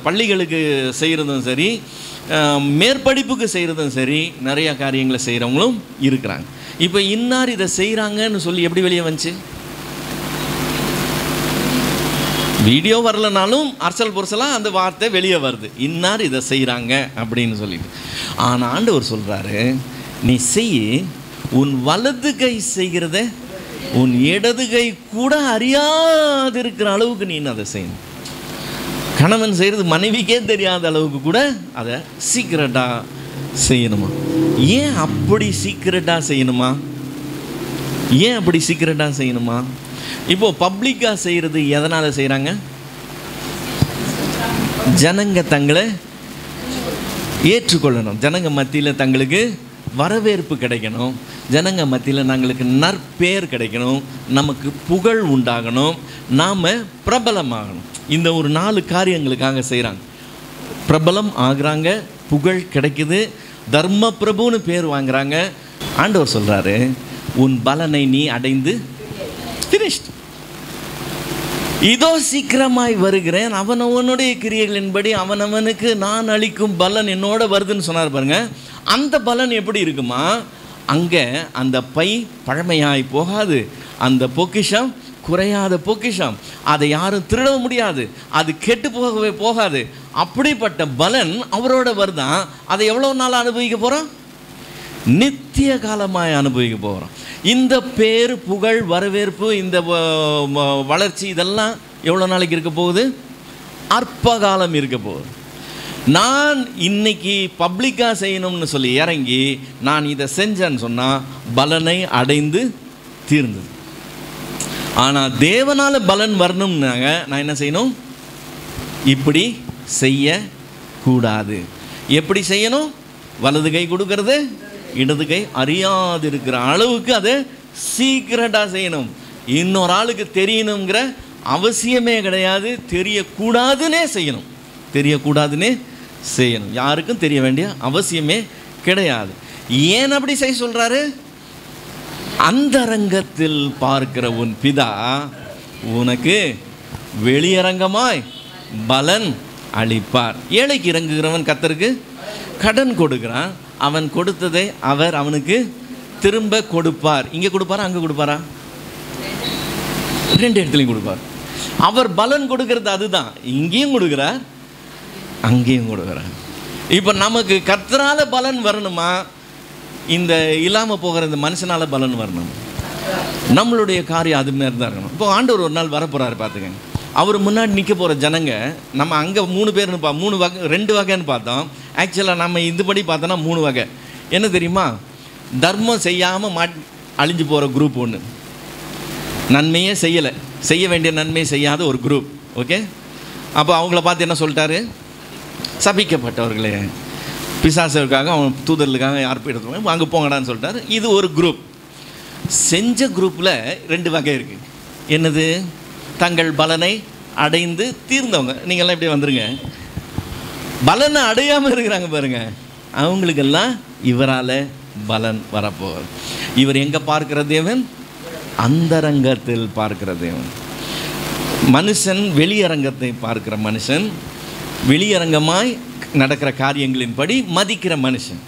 பள்ளிகளுக்கு செய்கிறதும் சரி, மேற்படிப்புக்கு செய்கிறதும் சரி, நிறையா காரியங்களை செய்கிறவங்களும் இருக்கிறாங்க. இப்போ இன்னார் இதை செய்கிறாங்கன்னு சொல்லி எப்படி வெளியே வந்துச்சு? வீடியோ வரலனாலும் அரசல் பொருசலாக அந்த வார்த்தை வெளியே வருது, இன்னார் இதை செய்கிறாங்க அப்படின்னு சொல்லிட்டு. ஆனால் ஆண்டவர் சொல்கிறாரு, நீ செய், உன் வலது கை செய்கிறத உன் இடது கை கூட அறியாது இருக்கிற அளவுக்கு நீ அதை செய்யணும். கணவன் செய்கிறது மனைவிக்கே தெரியாத அளவுக்கு கூட அதை சீக்கிரட்டாக செய்யணுமா? ஏன் அப்படி சீக்கிரட்டாக செய்யணுமா? ஏன் அப்படி சீக்கிரட்டாக செய்யணுமா? இப்போது பப்ளிக்காக செய்கிறது எதனால் செய்கிறாங்க? ஜனங்க தங்களை ஏற்றுக்கொள்ளணும், ஜனங்க மத்தியில் தங்களுக்கு வரவேற்பு கிடைக்கணும், ஜனங்க மத்தியில் நாங்களுக்கு நற்பேர் கிடைக்கணும், நமக்கு புகழ் உண்டாகணும், நாம் பிரபலமாகணும். இந்த ஒரு 4 காரியங்களுக்காக செய்கிறாங்க. பிரபலம் ஆகுறாங்க, புகழ் கிடைக்குது, தர்ம பிரபுன்னு பேர் வாங்குறாங்க. ஆண்டவர் சொல்கிறாரு, உன் பலனை நீ அடைந்து finished. இதோ சீக்கிரமாய் வருகிறேன், அவனவனுடைய கிரியைகளின்படி அவனவனுக்கு நான் அளிக்கும் பலன் என்னோட வருதுன்னு சொன்னார் பாருங்க. அந்த பலன் எப்படி இருக்குமா? அங்கே அந்த பை பழமையாய் போகாது, அந்த பொக்கிஷம் குறையாத பொக்கிஷம், அதை யாரும் திருட முடியாது, அது கெட்டு போகவே போகாது. அப்படிப்பட்ட பலன் அவரோட வருதான். அதை எவ்வளோ நாள் அனுபவிக்க போகிறோம்? நித்திய காலமாய் அனுபவிக்க போகிறோம். இந்த பேர், புகழ், வரவேற்பு, இந்த வளர்ச்சி இதெல்லாம் எவ்வளோ நாளைக்கு இருக்க போகுது? அற்ப காலம் இருக்க போகுது. நான் இன்னைக்கு பப்ளிக்காக செய்யணும்னு சொல்லி இறங்கி நான் இதை செஞ்சேன்னு சொன்னால் பலனை அடைந்து தீர்ந்தது. ஆனால் தேவனால் பலன் வரணும்னாங்க நான் என்ன செய்யணும்? இப்படி செய்யக்கூடாது. எப்படி செய்யணும்? வலது கை கொடுக்கறது இடது கை அறியாது இருக்கிற அளவுக்கு அதை சீக்கிரட்டாக செய்யணும். இன்னொரு ஆளுக்கு தெரியணுங்கிற அவசியமே கிடையாது. தெரியக்கூடாதுன்னே செய்யணும். தெரியக்கூடாதுன்னே செய்யணும். யாருக்கும் தெரிய வேண்டிய அவசியமே கிடையாது. ஏன் அப்படி செய்ய சொல்கிறாரு? அந்தரங்கத்தில் பார்க்கிற உன் பிதா உனக்கு வெளியரங்கமாய் பலன் அளிப்பார். ஏழைக்கு இறங்குகிறவன் கர்த்தருக்கு கடன் கொடுக்கிறான். அவன் கொடுத்ததை அவர் அவனுக்கு திரும்ப கொடுப்பார். இங்கே கொடுப்பாரா அங்கே கொடுப்பாரா? ரெண்டு இடத்துலையும் கொடுப்பார். அவர் பலன் கொடுக்கறது அதுதான். இங்கேயும் கொடுக்குறார், அங்கேயும் கொடுக்குறார். இப்போ நமக்கு கர்த்தரால பலன் வரணுமா, இந்த இல்லாமல் போகிற இந்த மனுஷனால் பலன் வரணும்? நம்மளுடைய காரியம் அது மாரி தான் இருக்கணும். இப்போ ஆண்டவர் ஒரு நாள் வரப்போகிறாரு பார்த்துக்கங்க. அவர் முன்னாடி நிற்க போகிற ஜனங்க, நம்ம அங்கே 3 பேர்னு 3 வகை 2 வகைன்னு பார்த்தோம். ஆக்சுவலாக நம்ம இதுபடி பார்த்தோன்னா 3 வகை. என்ன தெரியுமா? தர்மம் செய்யாமல் அழிஞ்சு போகிற குரூப் ஒன்று, நன்மையே செய்யலை, செய்ய வேண்டிய நன்மையை செய்யாத ஒரு குரூப். ஓகே, அப்போ அவங்கள பார்த்து என்ன சொல்லிட்டாரு? சபிக்கப்பட்டவர்களே, பிசாசுக்காக அவன் தூதர்களுக்காக யார் போய் எடுத்துவாங்க அங்கே போங்கடான்னு சொல்லிட்டாரு. இது ஒரு குரூப். செஞ்ச குரூப்பில் 2 வகை இருக்குது. என்னது? தங்கள் பலனை அடைந்து தீர்ந்தவங்க. நீங்கள்லாம் இப்படி வந்துருங்க. பலனை அடையாமல் இருக்கிறாங்க பாருங்க, அவங்களுக்கெல்லாம் இவரால் பலன் வரப்போகுது. இவர் எங்கே பார்க்கிற தேவன்? அந்தரங்கத்தில் பார்க்கிற தேவன். மனுஷன் வெளியரங்கத்தை பார்க்கிற மனுஷன், வெளியரங்கமாய் நடக்கிற காரியங்களின்படி மதிக்கிற மனுஷன்.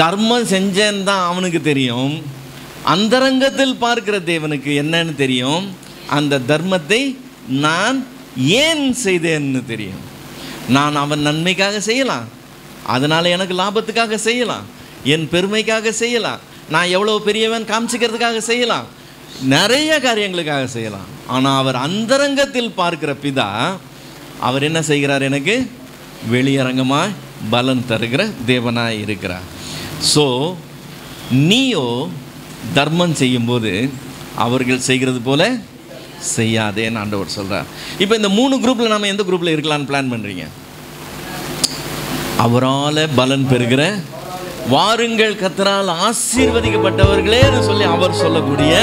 தர்மம் செஞ்சேன்னு தான் அவனுக்கு தெரியும். அந்தரங்கத்தில் பார்க்கிற தேவனுக்கு என்னன்னு தெரியும்? அந்த தர்மத்தை நான் ஏன் செய்தேன்னு தெரியும். நான் அவன் நன்மைக்காக செய்யலாம், அதனால் எனக்கு லாபத்துக்காக செய்யலாம், என் பெருமைக்காக செய்யலாம், நான் எவ்வளோ பெரியவன் காமிச்சிக்கிறதுக்காக செய்யலாம், நிறைய காரியங்களுக்காக செய்யலாம். ஆனால் அவர் அந்தரங்கத்தில் பார்க்கிற பிதா, அவர் என்ன செய்கிறார்? எனக்கு வெளியரங்கமாய் பலன் தருகிற தேவனாய் இருக்கிறார். ஸோ நீயோ தர்மம் செய்யும்போது அவர்கள் செய்கிறது போல செய்யாதேன்னு ஆண்டவர் சொல்கிறார். இப்போ இந்த 3 குரூப்பில் நம்ம எந்த குரூப்பில் இருக்கலான்னு பிளான் பண்ணுறீங்க? அவரால் பலன் பெறுகிற, வாருங்கள் கர்த்தரால் ஆசீர்வதிக்கப்பட்டவர்களே சொல்லி அவர் சொல்லக்கூடிய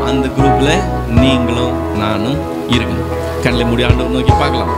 அந்த குரூப்பில் நீங்களும் நானும் இருக்கணும். கண்ணில் மூடி ஆண்டவர் நோக்கி பார்க்கலாம்.